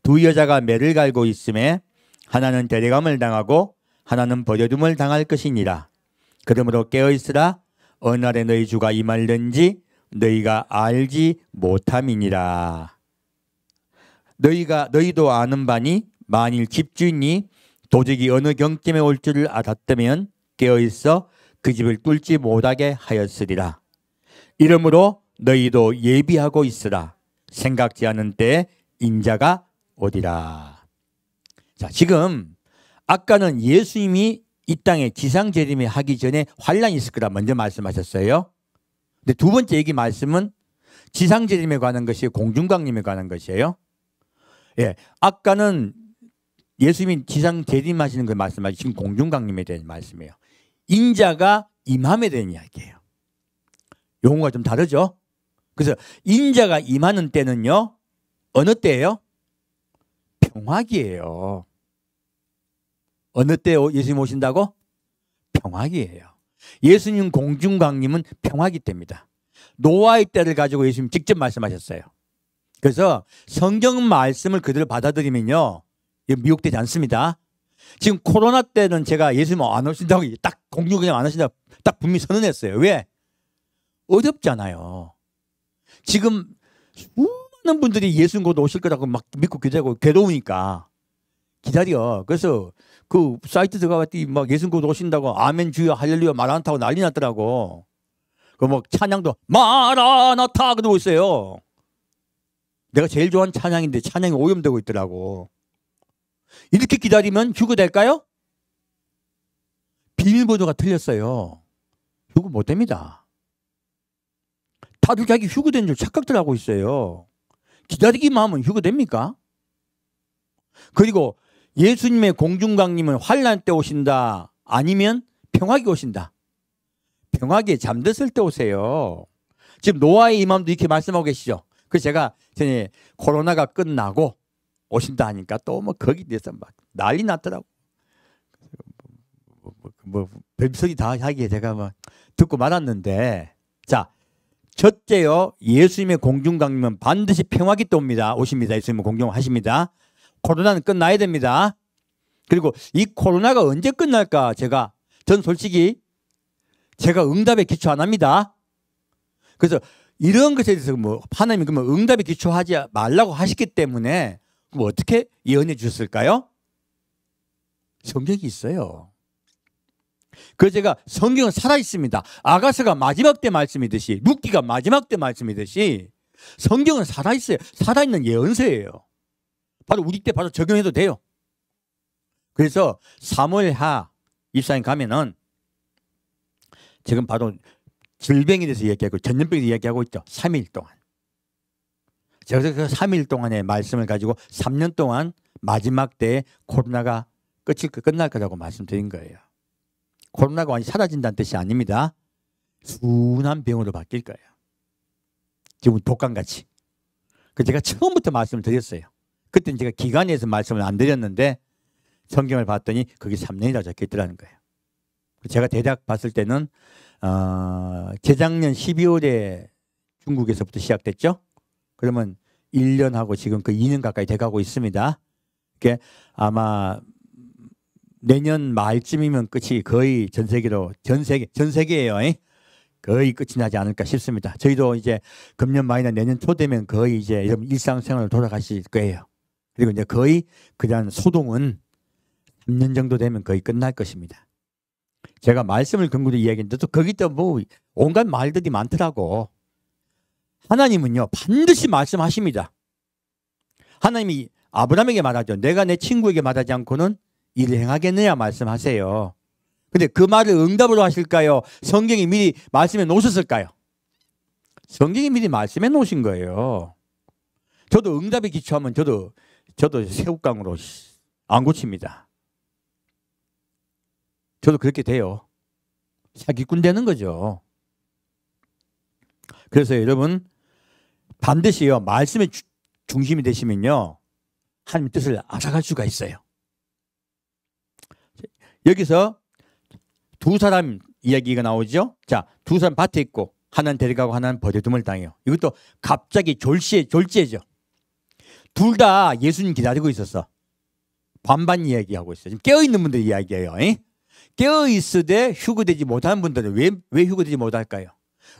두 여자가 매를 갈고 있음에 하나는 대대감을 당하고 하나는 버려둠을 당할 것이니라. 그러므로 깨어있으라. 어느 날에 너희 주가 임할는지 너희가 알지 못함이니라. 너희도 아는 바니 만일 집주인이 도적이 어느 경쯤에 올 줄을 알았다면 깨어있어 그 집을 뚫지 못하게 하였으리라. 이러므로 너희도 예비하고 있으라. 생각지 않은 때에 인자가 오리라. 자, 지금 아까는 예수님이 이 땅에 지상재림을 하기 전에 환란이 있을 거라 먼저 말씀하셨어요. 근데 두 번째 얘기 말씀은 지상재림에 관한 것이 공중강림에 관한 것이에요. 예, 아까는 예수님이 지상재림하시는 걸 말씀하시고 지금 공중강림에 대한 말씀이에요. 인자가 임함에 대한 이야기예요. 용어가 좀 다르죠. 그래서 인자가 임하는 때는요. 어느 때예요? 평화기예요. 어느 때 예수님 오신다고? 평화기예요. 예수님 공중강림은 평화기 때입니다. 노아의 때를 가지고 예수님 직접 말씀하셨어요. 그래서 성경 말씀을 그대로 받아들이면요. 미혹되지 않습니다. 지금 코로나 때는 제가 예수님 안 오신다고 딱 공중강림 안 하신다고 딱 분명히 선언했어요. 왜? 어렵잖아요. 지금 수많은 분들이 예수님 곧 오실 거라고 막 믿고 기다리고 괴로우니까 기다려. 그래서 그 사이트 들어가봤더니 막 예수님 곧 오신다고 아멘 주여 할렐루야 마라나타고 난리 났더라고. 그 뭐 찬양도 마라나타 그러고 있어요. 내가 제일 좋아하는 찬양인데 찬양이 오염되고 있더라고. 이렇게 기다리면 휴거될까요? 비밀번호가 틀렸어요. 휴거 못 됩니다. 다들 자기 휴거된 줄 착각들 하고 있어요. 기다리기만 하면 휴거됩니까? 그리고 예수님의 공중강림은 환란 때 오신다. 아니면 평화기에 오신다. 평화기에 잠들었을 때 오세요. 지금 노아의 임함도 이렇게 말씀하고 계시죠. 그래서 제가 전에 코로나가 끝나고 오신다 하니까 또 뭐 거기 대해서 막 난리 났더라고. 별소리 다 하기에 제가 뭐 듣고 말았는데, 자, 첫째요, 예수님의 공중강림은 반드시 평화기 때 오십니다. 예수님은 공중하십니다. 코로나는 끝나야 됩니다. 그리고 이 코로나가 언제 끝날까? 전 솔직히 제가 응답에 기초 안 합니다. 그래서 이런 것에 대해서 뭐 하나님이 그러면 응답에 기초하지 말라고 하셨기 때문에 뭐 어떻게 예언해 주셨을까요? 성경이 있어요. 그래서 제가 성경은 살아있습니다. 아가서가 마지막 때 말씀이듯이 룻기가 마지막 때 말씀이듯이 성경은 살아있어요. 살아있는 예언서예요. 바로 우리 때 바로 적용해도 돼요. 그래서 사무엘하 24장 가면은 지금 바로 질병에 대해서 이야기하고 전염병에 대해서 이야기하고 있죠. 3일 동안. 제가 그 3일 동안의 말씀을 가지고 3년 동안 마지막 때에 코로나가 끝날 거라고 말씀드린 거예요. 코로나가 완전히 사라진다는 뜻이 아닙니다. 순한 병으로 바뀔 거예요. 지금 독감같이. 그 제가 처음부터 말씀을 드렸어요. 그때는 제가 기관에서 말씀을 안 드렸는데 성경을 봤더니 그게 3년이라고 적혀 있더라는 거예요. 제가 대략 봤을 때는 재작년 12월에 중국에서부터 시작됐죠. 그러면 1년하고 지금 그 2년 가까이 돼가고 있습니다. 그게 아마 내년 말쯤이면 끝이 거의 전 세계예요. 거의 끝이 나지 않을까 싶습니다. 저희도 이제 금년 말이나 내년 초 되면 거의 이제 일상생활로 돌아가실 거예요. 그리고 이제 거의 그다음 소동은 3년 정도 되면 거의 끝날 것입니다. 제가 말씀을 근거로 이야기했는데 또 거기 또 뭐 온갖 말들이 많더라고. 하나님은요 반드시 말씀하십니다. 하나님이 아브라함에게 말하죠. 내가 내 친구에게 말하지 않고는 이를 행하겠느냐 말씀하세요. 근데 그 말을 응답으로 하실까요? 성경이 미리 말씀해 놓으셨을까요? 성경이 미리 말씀해 놓으신 거예요. 저도 응답에 기초하면 저도 새우깡으로 안 고칩니다. 저도 그렇게 돼요. 사기꾼 되는 거죠. 그래서 여러분 반드시요 말씀의 중심이 되시면요 하나님 뜻을 알아갈 수가 있어요. 여기서 두 사람 이야기가 나오죠. 자, 두 사람 밭에 있고 하나는 데려가고 하나는 버려둠을 당해요. 이것도 갑자기 졸지에죠. 둘 다 예수님 기다리고 있었어. 반반 이야기하고 있어요. 지금 깨어있는 분들 이야기예요. 깨어있으되 휴거되지 못하는 분들은 왜 휴거되지 못할까요?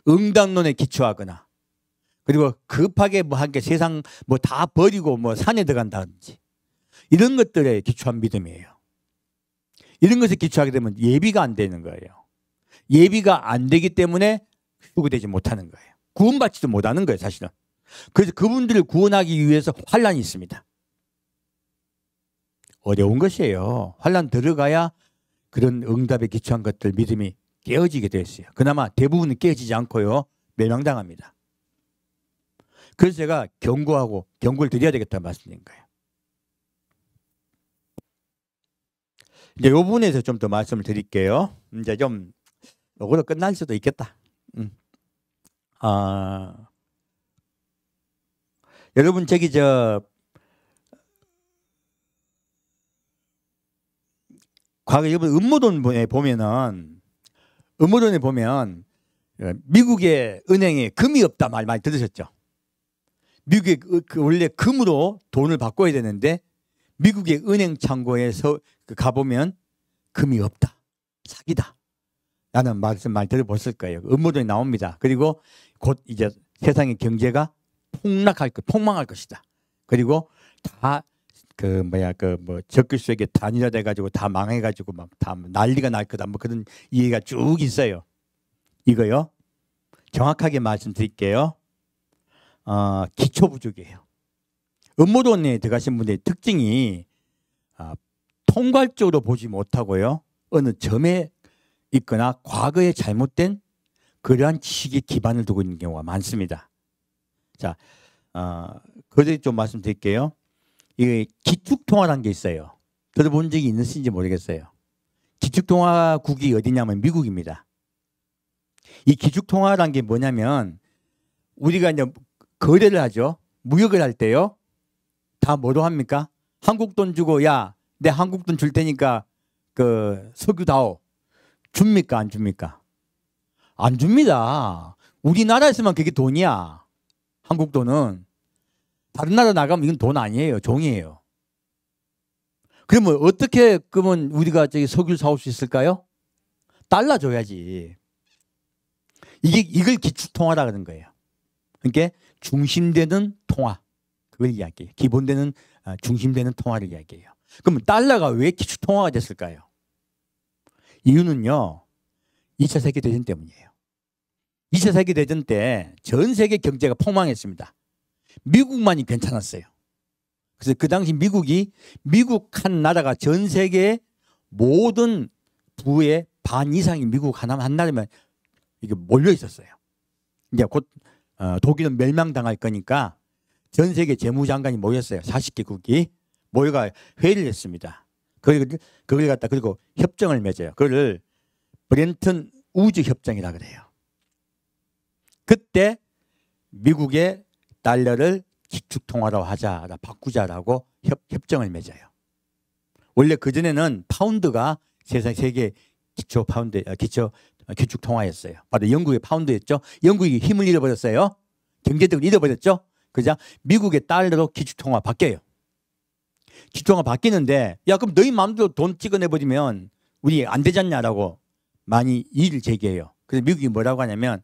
응당론에 기초하거나 그리고 급하게 뭐 한 게 세상 뭐 다 버리고 뭐 산에 들어간다든지 이런 것들에 기초한 믿음이에요. 이런 것에 기초하게 되면 예비가 안 되는 거예요. 예비가 안 되기 때문에 휴거되지 못하는 거예요. 구원받지도 못하는 거예요, 사실은. 그래서 그분들을 구원하기 위해서 환난이 있습니다. 어려운 것이에요. 환난 들어가야 그런 응답에 기초한 것들 믿음이 깨어지게 되어 있어요. 그나마 대부분은 깨어지지 않고요. 멸망당합니다. 그래서 제가 경고를 드려야 되겠다고 말씀드린 거예요. 이제 이 부분에서 좀 더 말씀을 드릴게요. 이제 좀 이걸로 끝날 수도 있겠다. 여러분 저기 과거 여러분 음모론에 보면 미국의 은행에 금이 없다 말 많이 들으셨죠? 미국에 원래 금으로 돈을 바꿔야 되는데 미국의 은행 창고에서 가보면 금이 없다. 사기다. 라는 말씀 많이 들어보셨을 거예요. 음모론이 나옵니다. 그리고 곧 이제 세상의 경제가 폭망할 것이다. 그리고 다 적글수에게 단일화돼 가지고 다 망해 가지고 막 다 난리가 날 거다. 뭐 그런 이해가 쭉 있어요. 이거요. 정확하게 말씀드릴게요. 기초 부족이에요. 음모론에 들어가신 분들의 특징이 통괄적으로 보지 못하고요. 어느 점에 있거나 과거에 잘못된 그러한 지식에 기반을 두고 있는 경우가 많습니다. 자, 그래서 좀 말씀드릴게요. 이게 기축통화라는 게 있어요. 들어본 적이 있으신지 모르겠어요. 기축통화국이 어디냐면 미국입니다. 이 기축통화라는 게 뭐냐면 우리가 이제 거래를 하죠. 무역을 할 때요. 다 뭐로 합니까? 한국 돈 주고 야, 내 한국 돈 줄 테니까 그 석유 다오. 줍니까? 안 줍니까? 안 줍니다. 우리나라에서만 그게 돈이야. 한국 돈은. 다른 나라 나가면 이건 돈 아니에요. 종이에요. 그러면 어떻게 그러면 우리가 저기 석유를 사올 수 있을까요? 달러 줘야지. 이걸 기축통화라 그러는 거예요. 그러니까 중심되는 통화. 그걸 이야기해요. 기본되는 중심되는 통화를 이야기해요. 그러면 달러가 왜 기축통화가 됐을까요? 이유는요. 2차 세계대전 때문이에요. 2차 세계대전 때 전 세계 경제가 폭망했습니다. 미국만이 괜찮았어요. 그래서 그 당시 미국 한 나라가 전 세계 모든 부의 반 이상이 미국 한 나라면 이게 몰려 있었어요. 이제 곧 독일은 멸망당할 거니까 전 세계 재무장관이 모였어요. 40개국이 모여가 회의를 했습니다. 그걸 갖다 그리고 협정을 맺어요. 그걸 브렌튼 우주 협정이라 그래요. 그때 미국의 달러를 기축통화로 하자, 바꾸자라고 협정을 맺어요. 원래 그전에는 파운드가 세계 기축통화였어요. 바로 영국의 파운드였죠. 영국이 힘을 잃어버렸어요. 경제력을 잃어버렸죠. 그죠? 미국의 달러로 기축통화 바뀌어요. 기축통화 바뀌는데, 야, 그럼 너희 마음대로 돈 찍어내버리면 우리 안 되지 않냐라고 많이 이의를 제기해요. 그래서 미국이 뭐라고 하냐면,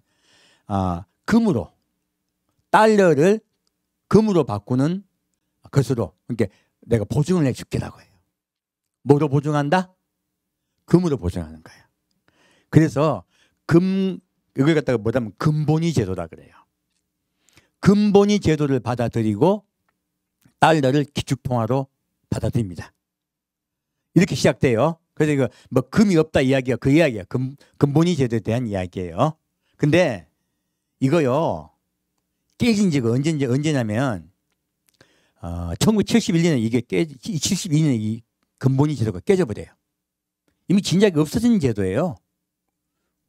금으로, 달러를 금으로 바꾸는 것으로, 그러니까 내가 보증을 해줄게라고 해요. 뭐로 보증한다? 금으로 보증하는 거예요. 그래서 이걸 갖다가 뭐냐면 금본위 제도라 그래요. 금본위 제도를 받아들이고 달러를 기축통화로 받아들입니다. 이렇게 시작돼요. 그래서 이거 뭐 금이 없다 이야기가 그 이야기야. 금본위 제도에 대한 이야기예요. 근데 이거요 깨진 지가 언제냐면 1971년에 이게 72년에 이 금본위 제도가 깨져버려요. 이미 진작에 없어진 제도예요.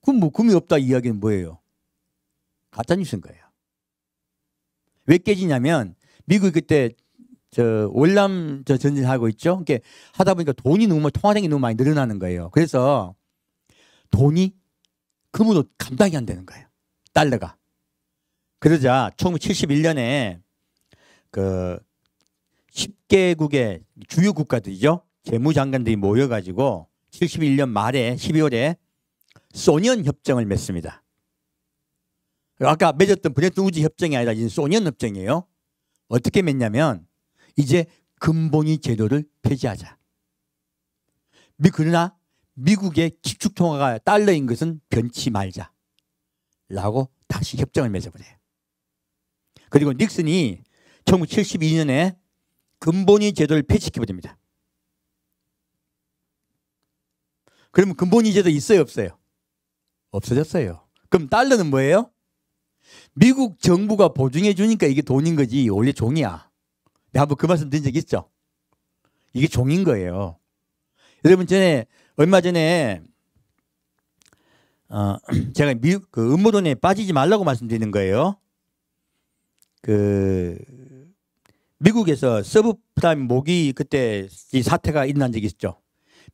그럼 뭐 금이 없다 이야기는 뭐예요? 가짜뉴스인 거예요. 왜 깨지냐면 미국이 그때 월남 전쟁을 하고 있죠. 그러니까 하다 보니까 돈이 통화량이 너무 많이 늘어나는 거예요. 그래서 돈이 금으로 감당이 안 되는 거예요. 달러가. 그러자 1971년에 그 10개국의 주요 국가들이죠. 재무장관들이 모여가지고 71년 말에 12월에 소년 협정을 맺습니다. 아까 맺었던 브렌튼 우주 협정이 아니라 이제 소년 협정이에요. 어떻게 맺냐면 이제 금본위 제도를 폐지하자. 그러나 미국의 기축통화가 달러인 것은 변치 말자. 라고 다시 협정을 맺어버려요. 그리고 닉슨이 1972년에 금본위 제도를 폐지시켜버립니다. 그러면 금본위 제도 있어요, 없어요? 없어졌어요. 그럼 달러는 뭐예요? 미국 정부가 보증해 주니까 이게 돈인 거지 원래 종이야. 내가 한번 그 말씀 드린 적 있죠? 이게 종인 거예요. 여러분 얼마 전에 제가 그 음모론에 빠지지 말라고 말씀드리는 거예요. 미국에서 서브프라임 모기 그때 이 사태가 일어난 적이 있죠.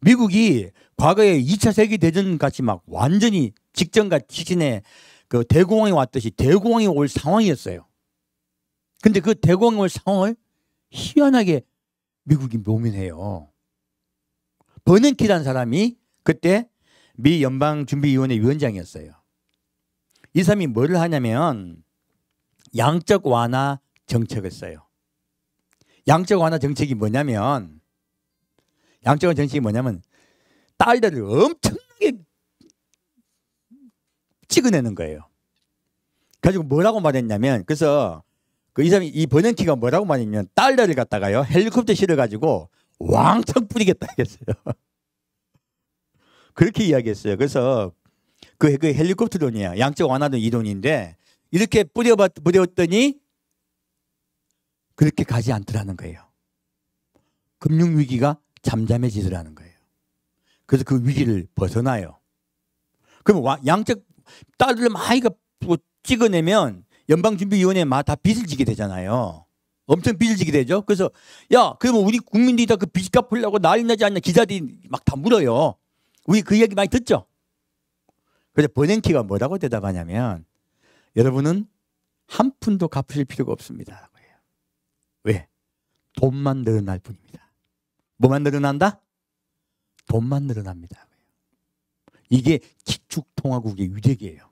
미국이 과거에 2차 세계대전 같이 막 완전히 직전과 직전에 그 대공황이 왔듯이 대공황이 올 상황이었어요. 근데 그 대공황이 올 상황을 희한하게 미국이 모면해요. 버냉키라는 사람이 그때 미 연방준비위원회 위원장이었어요. 이 사람이 뭐를 하냐면 양적 완화 정책을 써요. 양적 완화 정책이 뭐냐면 달러를 엄청나게 찍어내는 거예요. 가지고 뭐라고 말했냐면 그래서 이 사람이 이 버냉키가 뭐라고 말했냐면 달러를 갖다가요 헬리콥터 실어가지고 왕창 뿌리겠다 했어요. 그렇게 이야기했어요. 그래서 그 헬리콥터론이야. 양적 완화론 이론인데 이렇게 뿌렸더니 그렇게 가지 않더라는 거예요. 금융위기가 잠잠해지더라는 거예요. 그래서 그 위기를 벗어나요. 그럼 양적 달러를 많이 찍어내면 연방준비위원회에 다 빚을 지게 되잖아요. 엄청 빚을 지게 되죠. 그래서 그러면 우리 국민들이 다 그 빚 갚으려고 난리 나지 않냐. 기자들이 막 다 물어요. 우리 그 얘기 많이 듣죠. 그래서 버냉키가 뭐라고 대답하냐면 여러분은 한 푼도 갚으실 필요가 없습니다. 왜? 돈만 늘어날 뿐입니다. 뭐만 늘어난다? 돈만 늘어납니다. 이게 기축통화국의 위력이에요.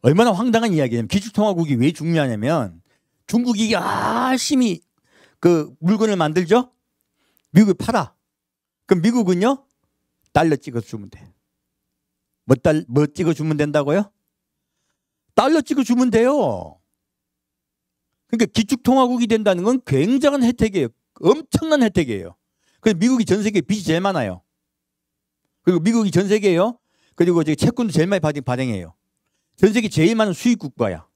얼마나 황당한 이야기냐면 기축통화국이 왜 중요하냐면 중국이 열심히 그 물건을 만들죠? 미국에 팔아. 그럼 미국은요? 달러 찍어주면 돼. 뭐 찍어주면 된다고요? 달러 찍어주면 돼요. 그러니까 기축통화국이 된다는 건 굉장한 혜택이에요. 엄청난 혜택이에요. 그래서 미국이 전 세계에 빚이 제일 많아요. 그리고 미국이 전 세계에요. 그리고 채권도 제일 많이 발행해요. 전 세계 제일 많은 수입 국가야.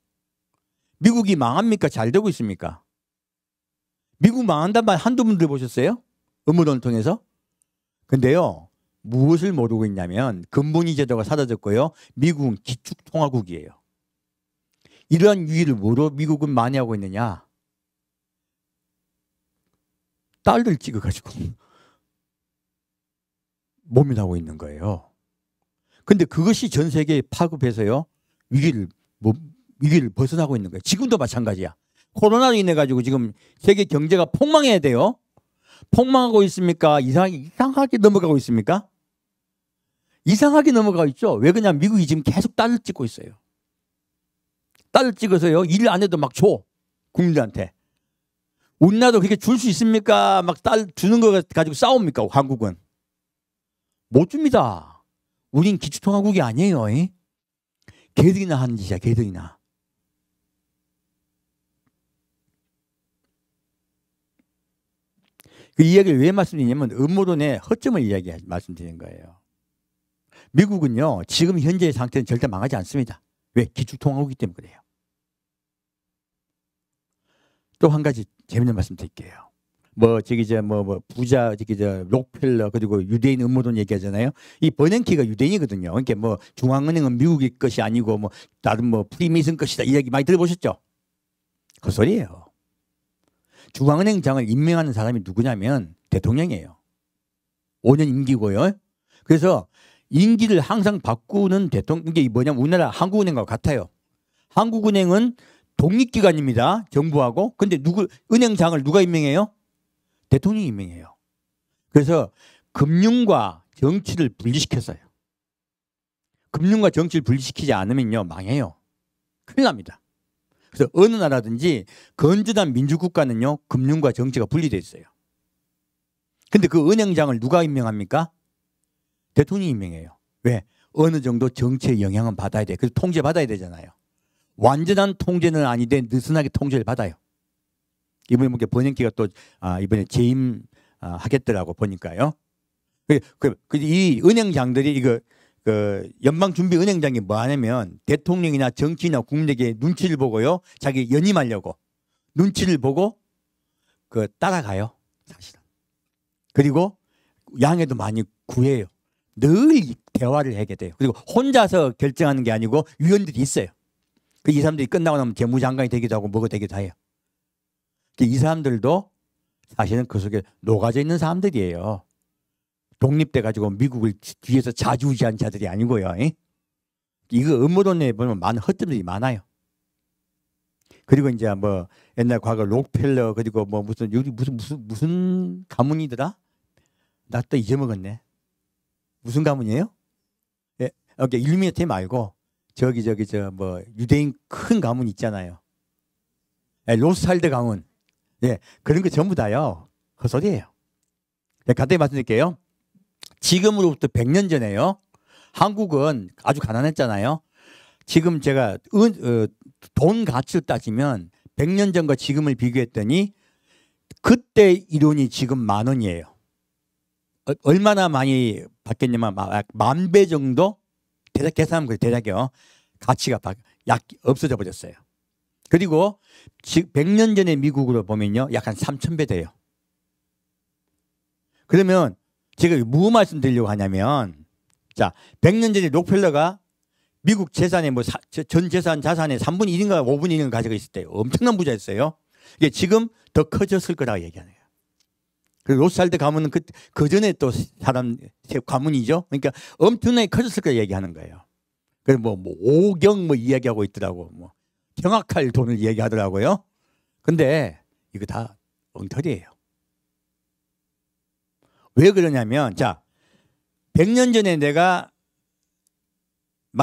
미국이 망합니까? 잘 되고 있습니까? 미국 망한단 말 한두 번 들어보셨어요? 음모론을 통해서? 근데요, 무엇을 모르고 있냐면 근본위 제도가 사라졌고요. 미국은 기축통화국이에요. 이러한 위기를 뭐로 미국은 많이 하고 있느냐? 달러를 찍어가지고 모면하고 있는 거예요. 근데 그것이 전 세계에 파급해서요. 위기를 벗어나고 있는 거예요. 지금도 마찬가지야. 코로나로 인해 가지고 지금 세계 경제가 폭망해야 돼요. 폭망하고 있습니까? 이상하게 넘어가고 있습니까? 이상하게 넘어가고 있죠. 왜 그러냐? 미국이 지금 계속 달러 찍고 있어요. 달러 찍어서요. 일 안 해도 막 줘. 국민들한테. 우리나라도 그렇게 줄 수 있습니까? 막 달러 주는 거 가지고 싸웁니까? 한국은. 못 줍니다. 우린 기축통화국이 아니에요. 걔들이나 하는 짓이야. 걔들이나. 그 이야기를 왜 말씀드리냐면 음모론의 허점을 말씀드리는 거예요. 미국은요. 지금 현재의 상태는 절대 망하지 않습니다. 왜? 기축통화국이기 때문에 그래요. 또 한 가지 재밌는 말씀 드릴게요. 부자, 록펠러, 그리고 유대인 음모론 얘기하잖아요. 이 버냉키가 유대인이거든요. 그러니까 중앙은행은 미국의 것이 아니고 다른 프리메이슨 것이다. 이 얘기 많이 들어보셨죠? 그 소리예요. 중앙은행장을 임명하는 사람이 누구냐면 대통령이에요. 5년 임기고요. 그래서 임기를 항상 바꾸는 대통령, 이게 뭐냐면 우리나라 한국은행과 같아요. 한국은행은 독립기관입니다. 정부하고. 근데 은행장을 누가 임명해요? 대통령이 임명해요. 그래서 금융과 정치를 분리시켰어요. 금융과 정치를 분리시키지 않으면요, 망해요. 큰일 납니다. 그래서 어느 나라든지 건전한 민주국가는요, 금융과 정치가 분리되어 있어요. 근데 그 은행장을 누가 임명합니까? 대통령이 임명해요. 왜? 어느 정도 정치의 영향은 받아야 돼. 그래서 통제받아야 되잖아요. 완전한 통제는 아닌데 느슨하게 통제를 받아요. 이번에 버냉키가 또 이번에 재임 하겠더라고 보니까요. 이 은행장들이 연방준비은행장이 뭐 하냐면 대통령이나 정치나 국민에게 눈치를 보고요. 자기 연임하려고 눈치를 보고 따라가요. 사실은. 그리고 양해도 많이 구해요. 늘 대화를 하게 돼요. 그리고 혼자서 결정하는 게 아니고 위원들이 있어요. 이 사람들이 끝나고 나면 재무장관이 되기도 하고 뭐가 되기도 해요. 이 사람들도 사실은 그 속에 녹아져 있는 사람들이에요. 독립돼 가지고 미국을 뒤에서 좌지우지한 자들이 아니고요. 이거 음모론에 보면 많은 헛점들이 많아요. 그리고 이제 옛날 과거 록펠러 그리고 무슨 가문이더라? 나 또 잊어먹었네. 무슨 가문이에요? 예, 일루미나티 말고 유대인 큰 가문 있잖아요. 예, 로스차일드 가문. 예, 그런 거 전부 다요. 헛소리예요. 예, 간단히 말씀드릴게요. 지금으로부터 100년 전에요. 한국은 아주 가난했잖아요. 지금 제가 돈 가치를 따지면 100년 전과 지금을 비교했더니 그때 이론이 지금 10,000원이에요. 얼마나 많이 바뀌었냐면 10,000배 정도 계산하면 그 대략이요. 가치가 없어져 버렸어요. 그리고 100년 전의 미국으로 보면요. 약 한 3,000배 돼요. 그러면 제가 뭐 말씀드리려고 하냐면 100년 전에 록펠러가 미국 재산의 전 재산 자산의 3분의 1인가 5분의 1을 가지고 있을 때 엄청난 부자였어요. 이게 지금 더 커졌을 거라고 얘기하네요. 그리고 로스차일드 가문은 그 전에 또 가문이죠. 그러니까 엄청나게 커졌을 거라고 얘기하는 거예요. 그래서 5경 이야기하고 있더라고. 경악할 돈을 얘기하더라고요. 근데 이거 다 엉터리예요. 왜 그러냐면 100년 전에 내가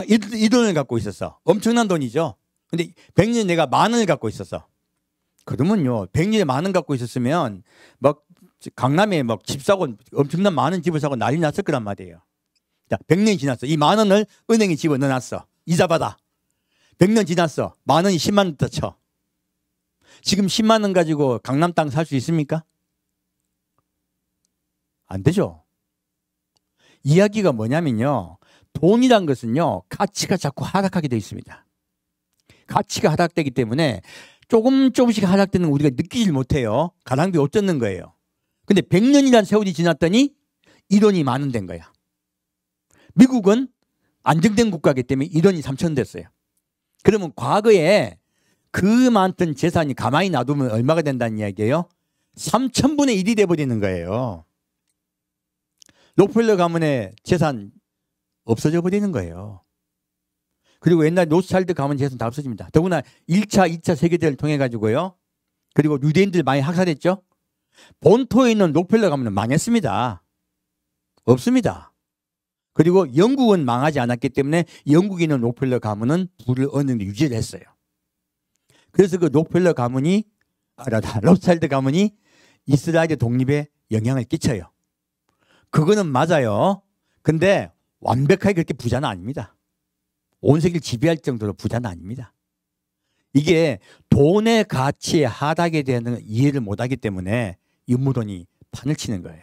이 돈을 갖고 있었어. 엄청난 돈이죠. 근데 100년 내가 10,000원을 갖고 있었어. 그러면요. 100년에 10,000원 갖고 있었으면 강남에 집 사고 엄청난 많은 집을 사고 난리 났을 거란 말이에요. 100년이 지났어. 이 10,000원을 은행에 집어넣어놨어. 이자 받아. 100년 지났어. 10,000원이 10만 원 더 쳐. 지금 10만 원 가지고 강남 땅 살 수 있습니까? 안 되죠. 이야기가 뭐냐면요. 돈이란 것은요. 가치가 자꾸 하락하게 되어 있습니다. 가치가 하락되기 때문에 조금씩 하락되는 거 우리가 느끼질 못해요. 가랑비 못 젖는 거예요. 근데 100년이라는 세월이 지났더니 이론이 만원된 거야. 미국은 안정된 국가이기 때문에 이론이 3천 됐어요. 그러면 과거에 그 많던 재산이 가만히 놔두면 얼마가 된다는 이야기예요? 3,000분의 1이 돼버리는 거예요. 록펠러 가문의 재산 없어져 버리는 거예요. 그리고 옛날 로스차일드 가문 재산 다 없어집니다. 더구나 1차, 2차 세계대전을 통해 가지고요. 그리고 유대인들 많이 학살했죠. 본토에 있는 록펠러 가문은 망했습니다. 없습니다. 그리고 영국은 망하지 않았기 때문에 영국에 있는 록펠러 가문은 부를 어느 정도 유지를 했어요. 그래서 그 록펠러 가문이 로스차일드 가문이 이스라엘의 독립에 영향을 끼쳐요. 그거는 맞아요. 근데 완벽하게 그렇게 부자는 아닙니다. 온 세계를 지배할 정도로 부자는 아닙니다. 이게 돈의 가치의 하락에 대한 이해를 못하기 때문에 음모론이 판을 치는 거예요.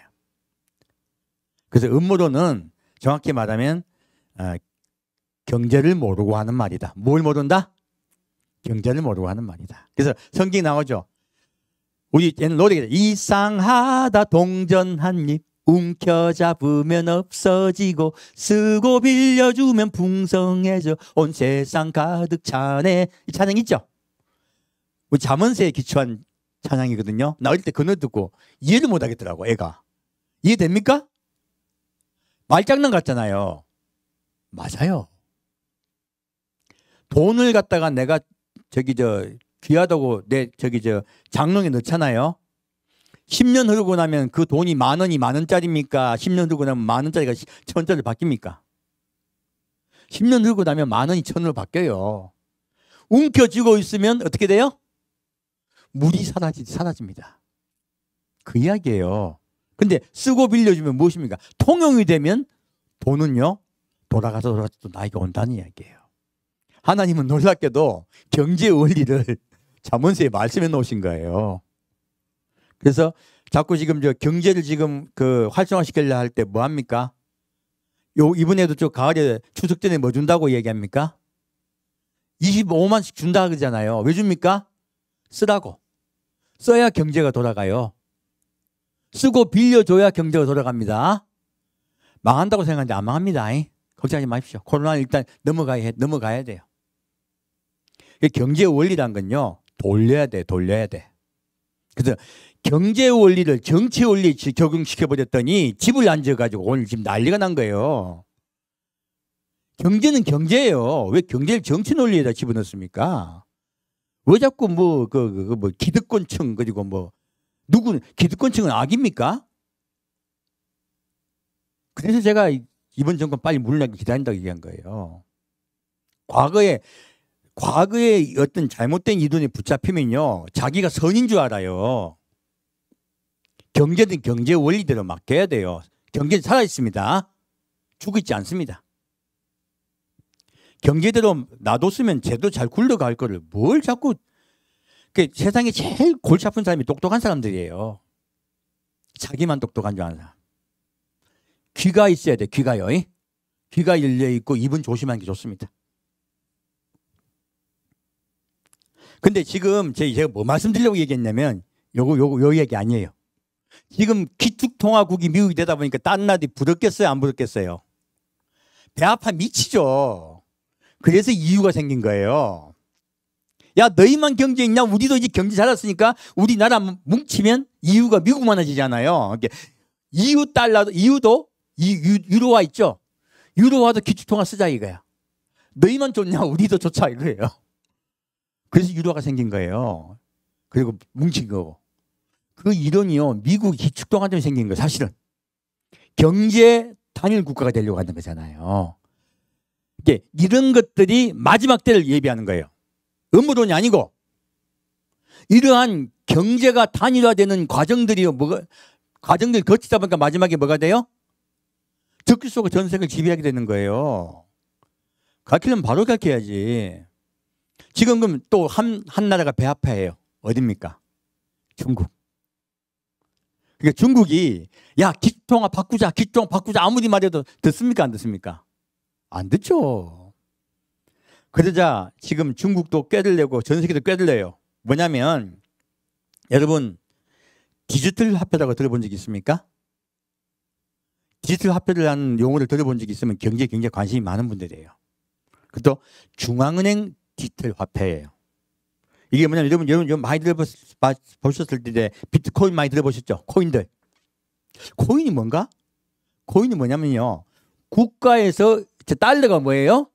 그래서 음모론은 정확히 말하면 경제를 모르고 하는 말이다. 뭘 모른다? 경제를 모르고 하는 말이다. 그래서 성경이 나오죠. 우리 옛날 노래가 이상하다 동전 한 입 움켜잡으면 없어지고 쓰고 빌려주면 풍성해져 온 세상 가득 차네. 이 찬양 있죠? 우리 잠언세에 기초한 찬양이거든요. 나 어릴 때 그 노래 듣고 이해를 못 하겠더라고 애가. 이해됩니까? 말장난 같잖아요. 맞아요. 돈을 갖다가 내가 귀하다고 내 장롱에 넣잖아요. 10년 흐르고 나면 그 돈이 만 원짜리입니까? 10년 흐르고 나면 만 원짜리가 1,000원짜리로 바뀝니까? 10년 흐르고 나면 만 원이 1,000원으로 바뀌어요. 움켜쥐고 있으면 어떻게 돼요? 물이 사라집니다. 그 이야기예요. 근데 쓰고 빌려주면 무엇입니까? 통용이 되면 돈은요 돌아가서 또 나에게 온다는 이야기예요. 하나님은 놀랍게도 경제 원리를 잠언서에 말씀해 놓으신 거예요. 그래서 자꾸 지금 경제를 지금 활성화시키려 할 때 뭐 합니까? 이번에도 가을에 추석 전에 뭐 준다고 얘기합니까? 25만씩 준다 그러잖아요. 왜 줍니까? 쓰라고. 써야 경제가 돌아가요. 쓰고 빌려줘야 경제가 돌아갑니다. 망한다고 생각하는데 안 망합니다. 걱정하지 마십시오. 코로나는 일단 넘어가야 돼요. 경제 원리란 건요 돌려야 돼. 그래서 경제 원리를 정치 원리에 적용시켜버렸더니 집을 안 지어가지고 오늘 지금 난리가 난 거예요. 경제는 경제예요. 왜 경제를 정치 논리에다 집어넣습니까? 왜 자꾸 기득권층 그리고 기득권층은 악입니까? 그래서 제가 이번 정권 빨리 물러나기 기다린다고 얘기한 거예요. 과거에 어떤 잘못된 이론에 붙잡히면요 자기가 선인 줄 알아요. 경제는 경제 원리대로 맡겨야 돼요. 경제는 살아있습니다. 죽어 있지 않습니다. 경제대로 놔뒀으면 쟤도 잘 굴러갈 거를 뭘 자꾸 세상에 제일 골치 아픈 사람이 똑똑한 사람들이에요. 자기만 똑똑한 줄 아는 사람. 귀가 있어야 돼. 귀가요. 귀가 열려있고 입은 조심하는 게 좋습니다. 근데 지금 제가 뭐 말씀드리려고 얘기했냐면 요 얘기 아니에요. 지금 기축통화국이 미국이 되다 보니까 딴 나라들이 부럽겠어요? 안 부럽겠어요? 배 아파 미치죠. 그래서 이유가 생긴 거예요. 야 너희만 경제 있냐? 우리도 이제 경제 잘했으니까 우리나라 뭉치면 이유가 미국만 해지잖아요. 이유도 유로화 있죠. 유로화도 기축통화 쓰자 이거야. 너희만 좋냐? 우리도 좋자 이거예요. 그래서 유로화가 생긴 거예요. 그리고 뭉친 거고. 그 이론이요 미국 기축통화 때문에 생긴 거예요. 사실은 경제 단일 국가가 되려고 하는 거잖아요. 이런 것들이 마지막 때를 예비하는 거예요. 음모론이 아니고 이러한 경제가 단일화되는 과정들이 과정들이 거치다 보니까 마지막에 뭐가 돼요? 적기 속에 전 세계를 지배하게 되는 거예요. 가르치려면 바로 가르쳐야지. 지금 그럼 또 한 나라가 배 아파해요. 어딥니까? 중국. 그러니까 중국이 야 기축통화 바꾸자 아무리 말해도 듣습니까 안 듣습니까? 안 듣죠. 그러자 지금 중국도 꾀를 내고 전 세계도 꾀를 내요. 뭐냐면 여러분 디지털 화폐라고 들어본 적 있습니까? 디지털 화폐라는 용어를 들어본 적이 있으면 경제에 굉장히 관심이 많은 분들이에요. 그것도 중앙은행 디지털 화폐예요. 이게 뭐냐면 여러분 많이 들어보셨을 때 비트코인 많이 들어보셨죠? 코인들. 코인이 뭔가? 코인이 뭐냐면요. 국가에서 달러가 뭐예요?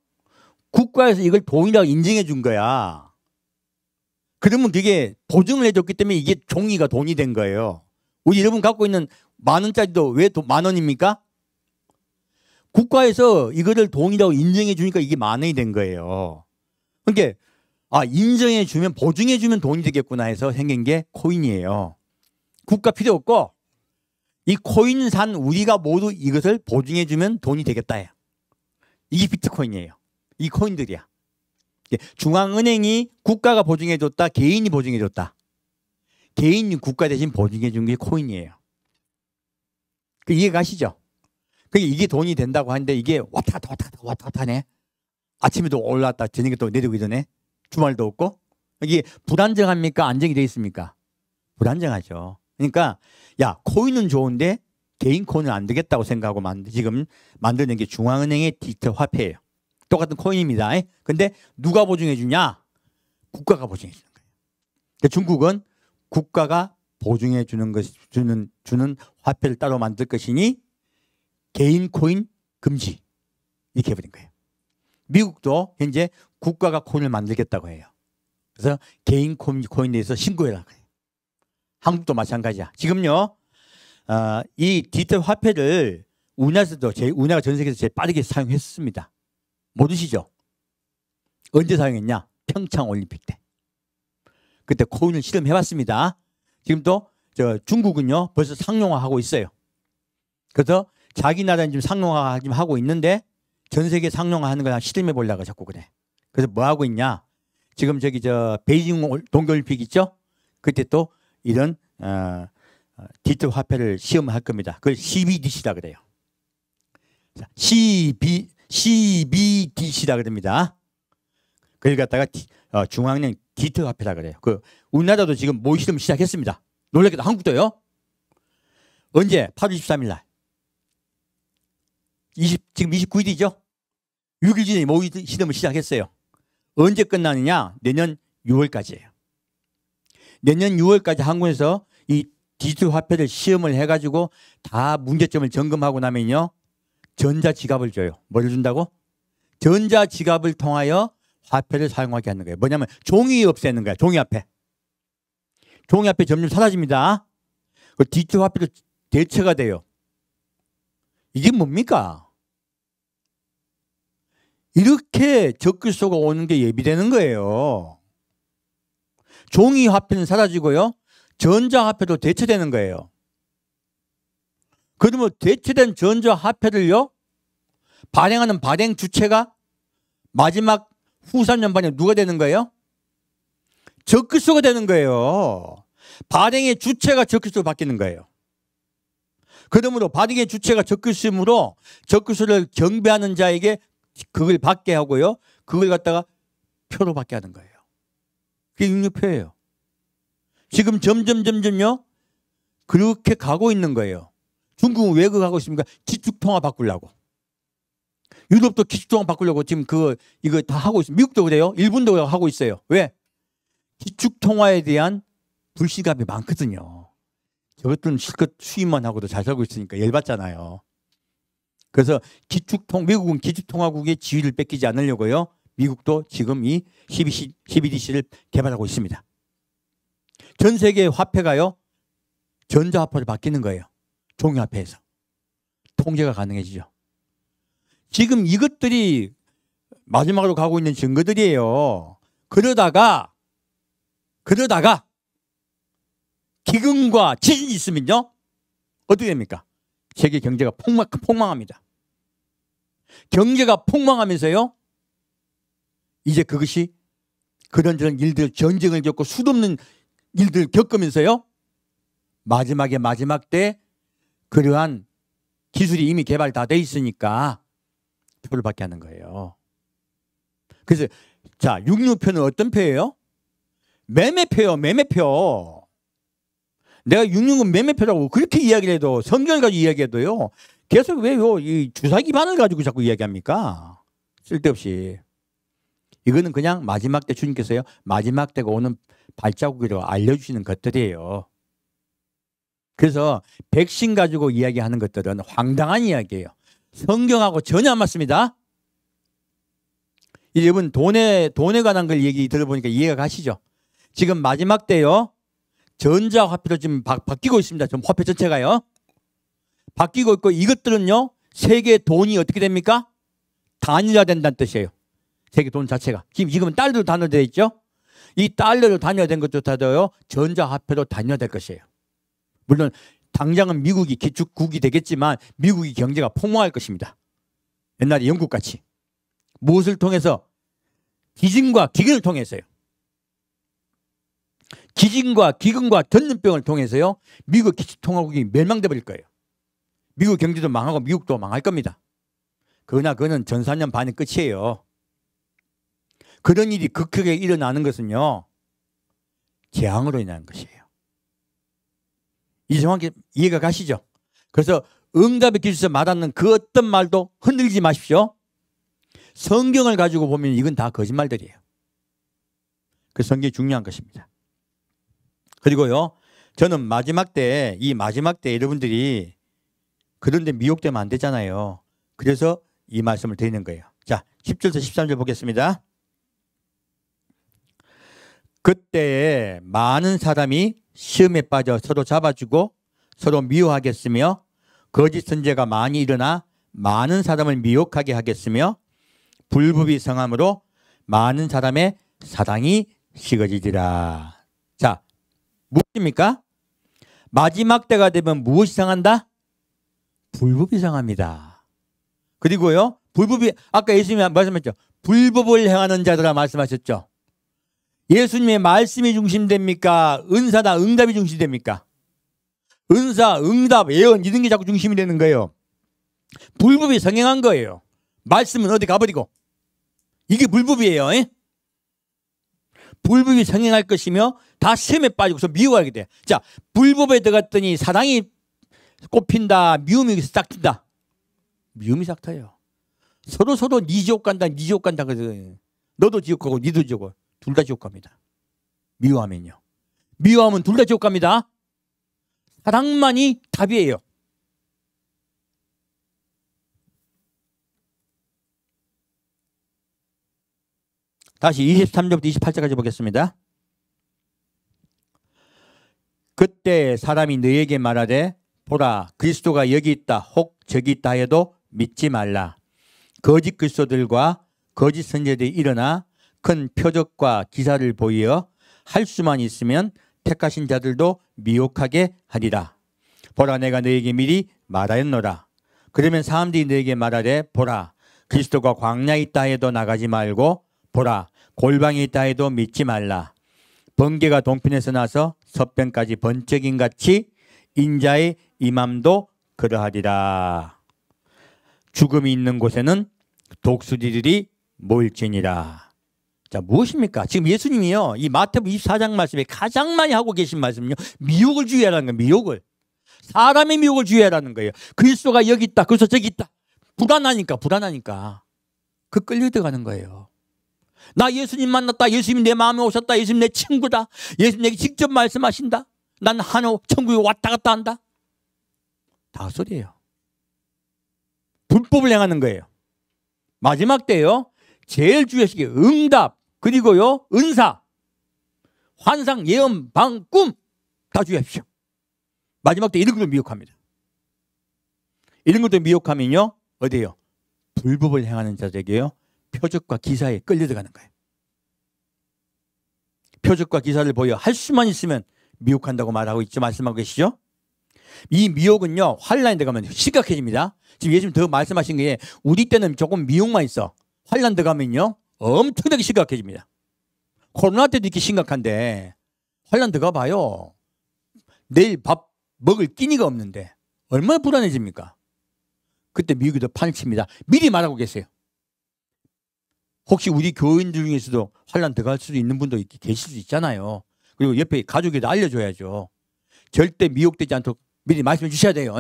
국가에서 이걸 돈이라고 인정해 준 거야. 그러면 그게 보증을 해줬기 때문에 이게 종이가 돈이 된 거예요. 우리 여러분 갖고 있는 10,000원짜리도 왜 10,000원입니까? 국가에서 이거를 돈이라고 인정해 주니까 이게 10,000원이 된 거예요. 그러니까 인정해 주면 보증해 주면 돈이 되겠구나 해서 생긴 게 코인이에요. 국가 필요 없고 이 코인 산 우리가 모두 이것을 보증해 주면 돈이 되겠다. 이게 비트코인이에요. 이 코인들이야. 중앙은행이 국가가 보증해 줬다. 개인이 보증해 줬다. 개인이 국가 대신 보증해 준 게 코인이에요. 이해 가시죠? 이게 돈이 된다고 하는데 이게 왔다 갔다 하네. 아침에도 올랐다 저녁에 또 내리고 이러네. 주말도 없고. 이게 불안정합니까? 안정이 돼 있습니까? 불안정하죠. 그러니까 야 코인은 좋은데 개인 코인은 안 되겠다고 생각하고 지금 만드는 게 중앙은행의 디지털 화폐예요. 똑같은 코인입니다. 근데 누가 보증해 주냐? 국가가 보증해 주는 거예요. 그러니까 중국은 국가가 보증해 주는 주는 화폐를 따로 만들 것이니 개인 코인 금지 이렇게 해버린 거예요. 미국도 현재 국가가 코인을 만들겠다고 해요. 그래서 개인 코인에 대해서 신고해라 그래요. 한국도 마찬가지야. 지금요 이 디지털 화폐를 우리나라가 전 세계에서 제일 빠르게 사용했습니다. 모르시죠? 언제 사용했냐? 평창 올림픽 때. 그때 코인을 실험해봤습니다. 지금 또 중국은요 벌써 상용화하고 있어요. 그래서 자기 나라는 지금 상용화 지금 하고 있는데 전 세계 상용화하는 걸 실험해 보려고 자꾸 그래. 그래서 뭐 하고 있냐? 지금 베이징 동계올림픽 있죠? 그때 또 이런 디지털 화폐를 시험할 겁니다. 그걸 CBDC라 그래요. CBDC라 그럽니다. 그걸 갖다가 중앙은행 디지털 화폐라 그래요. 우리나라도 지금 모의 실험 시작했습니다. 놀랍게도 한국도요. 언제? 8월 23일 날. 지금 29일이죠? 6일 전에 모의 실험을 시작했어요. 언제 끝나느냐? 내년 6월까지예요. 내년 6월까지 한국에서 이 디지털 화폐를 시험을 해가지고 다 문제점을 점검하고 나면요. 전자지갑을 줘요. 뭘 준다고? 전자지갑을 통하여 화폐를 사용하게 하는 거예요. 뭐냐면 종이 없애는 거야. 종이화폐. 종이화폐 점점 사라집니다. 그 디지털 화폐로 대체가 돼요. 이게 뭡니까? 이렇게 적글소가 오는 게 예비되는 거예요. 종이화폐는 사라지고요. 전자화폐로 대체되는 거예요. 그러면 대체된 전자화폐를요. 발행하는 발행 주체가 마지막 후산연반에 누가 되는 거예요? 적글소가 되는 거예요. 발행의 주체가 적글소로 바뀌는 거예요. 그러므로 발행의 주체가 적글소이므로 적글소를 경배하는 자에게 그걸 받게 하고요. 그걸 갖다가 표로 받게 하는 거예요. 그게 육류표예요. 지금 점점요. 그렇게 가고 있는 거예요. 중국은 왜 그거 하고 있습니까? 기축통화 바꾸려고. 유럽도 기축통화 바꾸려고 지금 이거 다 하고 있어요. 미국도 그래요. 일본도 하고 있어요. 왜? 기축통화에 대한 불신감이 많거든요. 저것들은 실컷 수입만 하고도 잘 살고 있으니까 열받잖아요. 그래서 미국은 기축통화국의 지위를 뺏기지 않으려고요. 미국도 지금 이 CBDC를 개발하고 있습니다. 전 세계의 화폐가요. 전자화폐로 바뀌는 거예요. 종이화폐에서. 통제가 가능해지죠. 지금 이것들이 마지막으로 가고 있는 증거들이에요. 그러다가 기근과 지진이 있으면요. 어떻게 됩니까? 세계 경제가 폭망합니다. 경제가 폭망하면서요. 이제 그것이 그런저런 일들, 전쟁을 겪고 수없는 일들을 겪으면서요. 마지막 때 그러한 기술이 이미 개발 다 돼 있으니까 표를 받게 하는 거예요. 그래서 자, 육류표는 어떤 표예요? 매매표요, 매매표. 내가 669 매매표라고 그렇게 이야기를 해도, 성경을 가지고 이야기해도요, 계속 왜요? 이 주사 기반을 가지고 자꾸 이야기합니까? 쓸데없이. 이거는 그냥 마지막 때 주님께서요, 마지막 때가 오는 발자국으로 알려주시는 것들이에요. 그래서 백신 가지고 이야기하는 것들은 황당한 이야기예요. 성경하고 전혀 안 맞습니다. 여러분, 돈에 관한 걸 얘기 들어보니까 이해가 가시죠? 지금 마지막 때요, 전자화폐로 지금 바뀌고 있습니다. 좀 화폐 전체가요. 바뀌고 있고, 이것들은요, 세계 돈이 어떻게 됩니까? 단일화된다는 뜻이에요. 세계 돈 자체가. 지금은 달러로 단일화되어 있죠? 이 달러로 단일화된 것조차도요, 전자화폐로 단일화될 것이에요. 물론, 당장은 미국이 기축국이 되겠지만, 미국이 경제가 폭망할 것입니다. 옛날에 영국같이. 무엇을 통해서? 기증과 기근을 통해서요. 기증과 기근과 전염병을 통해서요, 미국 기축통화국이 멸망돼 버릴 거예요. 미국 경제도 망하고 미국도 망할 겁니다. 그러나 그거는 전사년 반의 끝이에요. 그런 일이 극하게 일어나는 것은요, 재앙으로 인한 것이에요. 이 정확히 이해가 가시죠? 그래서 응답의 기술에서 말하는 그 어떤 말도 흔들리지 마십시오. 성경을 가지고 보면 이건 다 거짓말들이에요. 그 성경이 중요한 것입니다. 그리고요, 저는 마지막 때, 이 마지막 때 여러분들이 그런데 미혹되면 안 되잖아요. 그래서 이 말씀을 드리는 거예요. 자, 10절에서 13절 보겠습니다. 그때에 많은 사람이 시험에 빠져 서로 잡아주고 서로 미워하겠으며 거짓 선지자가 많이 일어나 많은 사람을 미혹하게 하겠으며 불법이 성함으로 많은 사람의 사랑이 식어지리라. 자, 무엇입니까? 마지막 때가 되면 무엇이 상한다? 불법이 상합니다. 그리고요, 불법이, 아까 예수님이 말씀하셨죠. 불법을 행하는 자들아 말씀하셨죠. 예수님의 말씀이 중심됩니까? 은사나 응답이 중심됩니까? 은사, 응답, 예언 이런 게 자꾸 중심이 되는 거예요. 불법이 성행한 거예요. 말씀은 어디 가버리고. 이게 불법이에요. 에? 불법이 성행할 것이며 다 시험에 빠지고서 미워하게 돼. 자, 불법에 들어갔더니 사랑이 꽃핀다. 미움이 싹 튼다. 미움이 싹 타요. 서로 니 지옥 간다, 니 지옥 간다. 그래서 너도 지옥 가고 니도 지옥 가고 둘 다 지옥 갑니다. 미워하면요. 미워하면 둘 다 지옥 갑니다. 사랑만이 답이에요. 다시 23절부터 28절까지 보겠습니다. 그때 사람이 너에게 말하되 보라 그리스도가 여기 있다 혹 저기 있다 해도 믿지 말라. 거짓 그리스도들과 거짓 선지자들이 일어나 큰 표적과 기사를 보이어 할 수만 있으면 택하신 자들도 미혹하게 하리라. 보라 내가 너에게 미리 말하였노라. 그러면 사람들이 너에게 말하되 보라 그리스도가 광야에 있다 해도 나가지 말고 보라 골방에 있다 해도 믿지 말라. 번개가 동편에서 나서 서편까지 번쩍임 같이 인자의 임함도 그러하리라. 죽음이 있는 곳에는 독수리들이 모일지니라. 자, 무엇입니까? 지금 예수님이요, 이 마태복음 24장 말씀에 가장 많이 하고 계신 말씀은요, 미혹을 주의하라는 거예요. 미혹을. 사람의 미혹을 주의하라는 거예요. 그리스도가 여기 있다. 그래서 저기 있다. 불안하니까. 그 끌려 들어가는 거예요. 나 예수님 만났다. 예수님 내 마음에 오셨다. 예수님 내 친구다. 예수님 내게 직접 말씀하신다. 난 한호 천국에 왔다 갔다 한다. 다 소리예요. 불법을 행하는 거예요. 마지막 때요, 제일 중요한 게 응답, 그리고요, 은사, 환상, 예언, 방, 꿈 다 주의하십시오. 마지막 때 이런 것도 미혹합니다. 이런 것도 미혹하면요, 어디에요? 불법을 행하는 자들에게요, 표적과 기사에 끌려 들어가는 거예요. 표적과 기사를 보여 할 수만 있으면 미혹한다고 말하고 있죠. 말씀하고 계시죠? 이 미혹은요, 환란에 들어가면 심각해집니다. 지금 예수님 더 말씀하신 게 우리 때는 조금 미혹만 있어. 환란 들어가면요, 엄청나게 심각해집니다. 코로나 때도 이렇게 심각한데 환란 들어가봐요. 내일 밥 먹을 끼니가 없는데 얼마나 불안해집니까? 그때 미혹이 더 판을 칩니다. 미리 말하고 계세요. 혹시 우리 교인들 중에서도 환난 들어갈 수도 있는 분도 계실 수 있잖아요. 그리고 옆에 가족에도 알려줘야죠. 절대 미혹되지 않도록 미리 말씀해 주셔야 돼요.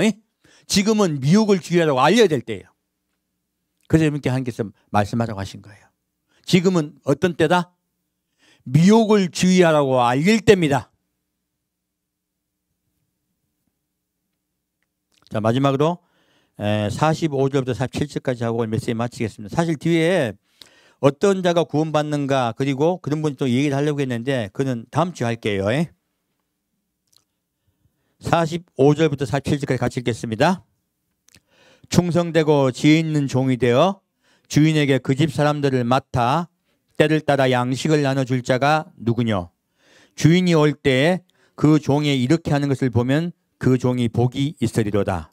지금은 미혹을 주의하라고 알려야 될 때예요. 그래서 여러분께 하나님께서 말씀하라고 하신 거예요. 지금은 어떤 때다? 미혹을 주의하라고 알릴 때입니다. 자, 마지막으로 45절부터 47절까지 하고 메시지 마치겠습니다. 사실 뒤에 어떤 자가 구원받는가, 그리고 그런 분이 또 얘기를 하려고 했는데 그는 다음 주에 할게요. 45절부터 47절까지 같이 읽겠습니다. 충성되고 지혜 있는 종이 되어 주인에게 그 집 사람들을 맡아 때를 따라 양식을 나눠줄 자가 누구뇨? 주인이 올 때에 그 종이 이렇게 하는 것을 보면 그 종이 복이 있으리로다.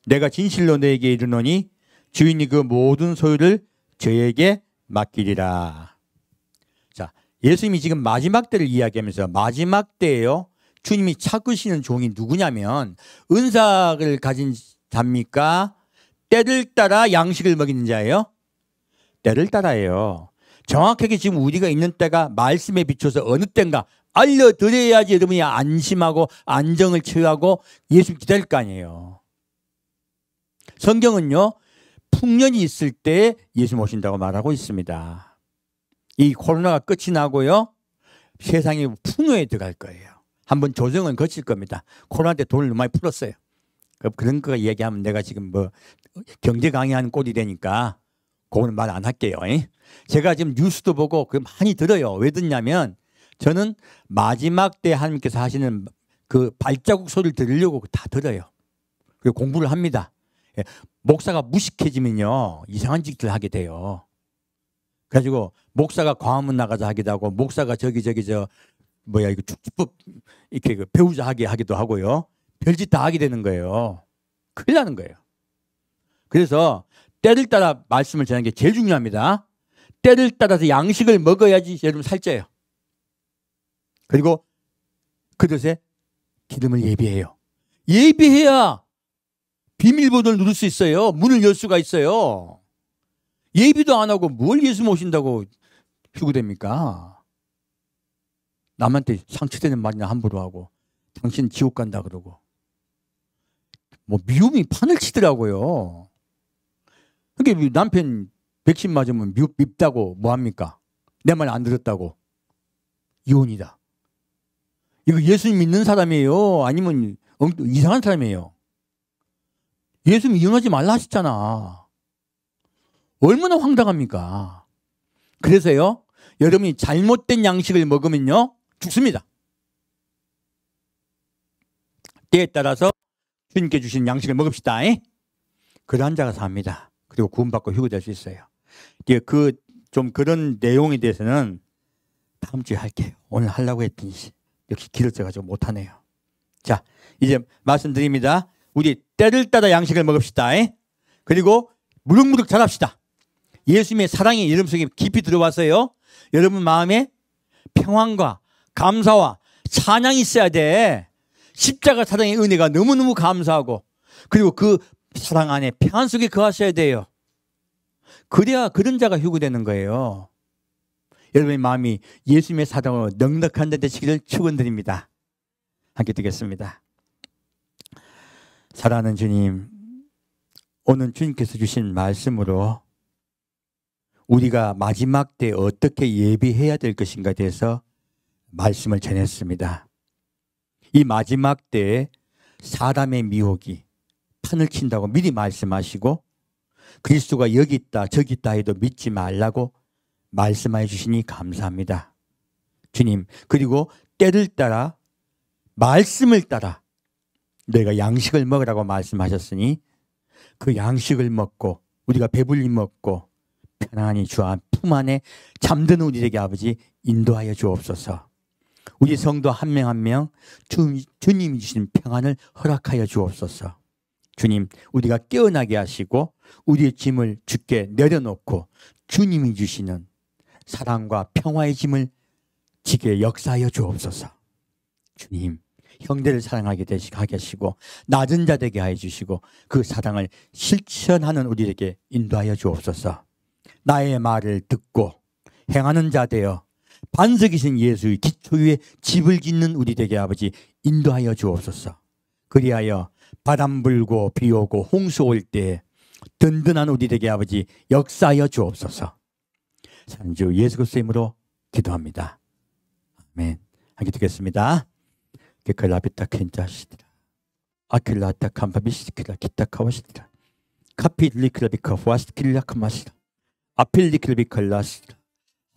내가 진실로 너에게 이르노니 주인이 그 모든 소유를 저에게 맡기리라. 자, 예수님이 지금 마지막 때를 이야기하면서 마지막 때에요, 주님이 찾으시는 종이 누구냐면 은사를 가진 자입니까? 때를 따라 양식을 먹이는 자예요? 때를 따라예요. 정확하게 지금 우리가 있는 때가 말씀에 비춰서 어느 때인가 알려드려야지 여러분이 안심하고 안정을 취하고 예수 기다릴 거 아니에요. 성경은요, 풍년이 있을 때 예수 모신다고 말하고 있습니다. 이 코로나가 끝이 나고요, 세상이 풍요에 들어갈 거예요. 한번 조정은 거칠 겁니다. 코로나 때 돈을 너무 많이 풀었어요. 그런 거 얘기하면 내가 지금 뭐 경제 강의하는 꼴이 되니까 그거는 말 안 할게요. 제가 지금 뉴스도 보고 많이 들어요. 왜 듣냐면 저는 마지막 때 하나님께서 하시는 그 발자국 소리를 들으려고 다 들어요. 그리고 공부를 합니다. 목사가 무식해지면요, 이상한 짓을 하게 돼요. 그래가지고 목사가 광화문 나가자 하기도 하고, 목사가 이거 축지법 이렇게 배우자 하기도 하고요. 별짓 다 하게 되는 거예요. 큰일 나는 거예요. 그래서 때를 따라 말씀을 전하는 게 제일 중요합니다. 때를 따라서 양식을 먹어야지 여러분 살쪄요. 그리고 그릇에 기름을 예비해요. 예비해야 비밀번호를 누를 수 있어요. 문을 열 수가 있어요. 예비도 안 하고 뭘 예수 모신다고 휴구됩니까? 남한테 상처되는 말이나 함부로 하고 당신 지옥 간다 그러고 뭐 미움이 판을 치더라고요. 그러니까 남편 백신 맞으면 밉다고 뭐합니까? 내 말 안 들었다고 이혼이다. 이거 예수님 믿는 사람이에요? 아니면 이상한 사람이에요? 예수님 이혼하지 말라 하셨잖아. 얼마나 황당합니까? 그래서요, 여러분이 잘못된 양식을 먹으면요 죽습니다. 때에 따라서 주님께 주신 양식을 먹읍시다. 그러한 자가 삽니다. 그리고 구원받고 휴거될 수 있어요. 좀 그런 내용에 대해서는 다음 주에 할게요. 오늘 하려고 했더니 역시 길어져가지고 못하네요. 자, 이제 말씀드립니다. 우리 때를 따라 양식을 먹읍시다. 그리고 무럭무럭 자랍시다. 예수님의 사랑이 여러분 속에 깊이 들어와서요, 여러분 마음에 평안과 감사와 찬양이 있어야 돼. 십자가 사랑의 은혜가 너무너무 감사하고, 그리고 그 사랑 안에 평안 속에 거하셔야 돼요. 그래야 그런 자가 휴거되는 거예요. 여러분의 마음이 예수님의 사랑으로 넉넉한 데 되시기를 축원드립니다. 함께 듣겠습니다. 사랑하는 주님, 오늘 주님께서 주신 말씀으로 우리가 마지막 때 어떻게 예비해야 될 것인가에 대해서 말씀을 전했습니다. 이 마지막 때에 사람의 미혹이 판을 친다고 미리 말씀하시고, 그리스도가 여기 있다 저기 있다 해도 믿지 말라고 말씀해 주시니 감사합니다. 주님, 그리고 때를 따라 말씀을 따라 너희가 양식을 먹으라고 말씀하셨으니 그 양식을 먹고 우리가 배불리 먹고 편안히 주 품 안에 잠드는 우리에게 아버지 인도하여 주옵소서. 우리 성도 한 명 한 명 주님이 주신 평안을 허락하여 주옵소서. 주님, 우리가 깨어나게 하시고 우리의 짐을 주께 내려놓고 주님이 주시는 사랑과 평화의 짐을 지게 역사하여 주옵소서. 주님, 형제를 사랑하게 하게 하시고 낮은 자 되게 하여 주시고 그 사랑을 실천하는 우리에게 인도하여 주옵소서. 나의 말을 듣고 행하는 자 되어 반석이신 예수의 기초 위에 집을 짓는 우리 되게 아버지 인도하여 주옵소서. 그리하여 바람 불고 비 오고 홍수 올 때 든든한 우리 되게 아버지 역사하여 주옵소서. 산주 예수 그리스도의 이름으로 기도합니다. 아멘. 함께 듣겠습니다. 게칼라비타 켄자시드라 아킬라타 캄바비시키라 기타카와시드라 카필리클비카 후아스킬라 카마시라 아필리클비칼라시드라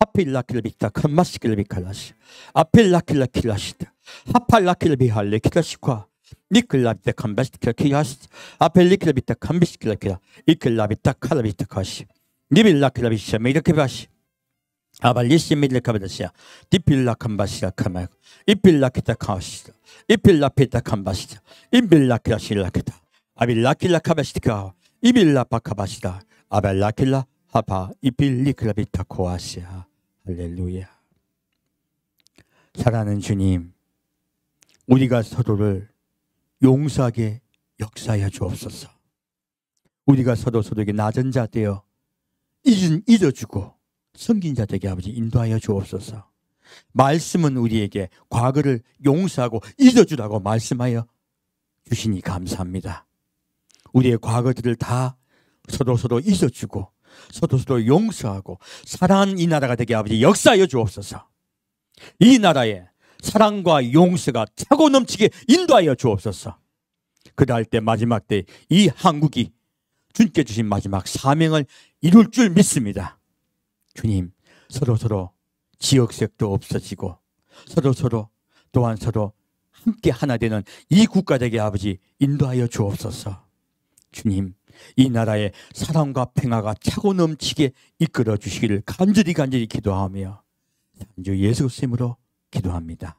하필라킬비타 캄마시킬비칼라시 아필라킬라킬라시드라 하팔라킬비할레키라시과 니클라비타 캄바시키라 키야시 아필리클비타 캄비시킬라키라 이클라비타 칼라비타 카시 니빌라킬라비샤 메이라키바시 아발리시 밀레카바다시아 디필라 캄바시라 카마 이필라키타 카시다 이필라피타 캄바시다 이빌라키라실라키타 아빌라킬라 카바시티카 이빌라 바카바시다 아발라킬라 하바 이필리클라비타 코아시아. 할렐루야. 사랑하는 주님, 우리가 서로를 용서하게 역사하여 주옵소서. 우리가 서로에게 낮은 자 되어 잊어주고 섬긴 자 되게 아버지 인도하여 주옵소서. 말씀은 우리에게 과거를 용서하고 잊어주라고 말씀하여 주시니 감사합니다. 우리의 과거들을 다 서로 잊어주고 서로 용서하고 사랑하는 이 나라가 되게 아버지 역사하여 주옵소서. 이 나라에 사랑과 용서가 차고 넘치게 인도하여 주옵소서. 그럴 때 마지막 때 이 한국이 주님께 주신 마지막 사명을 이룰 줄 믿습니다. 주님, 서로 지역색도 없어지고 서로 또한 서로 함께 하나 되는 이 국가 되게 아버지 인도하여 주옵소서. 주님, 이 나라에 사랑과 평화가 차고 넘치게 이끌어 주시기를 간절히 기도하며 주 예수 그리스도의 이름으로 기도합니다.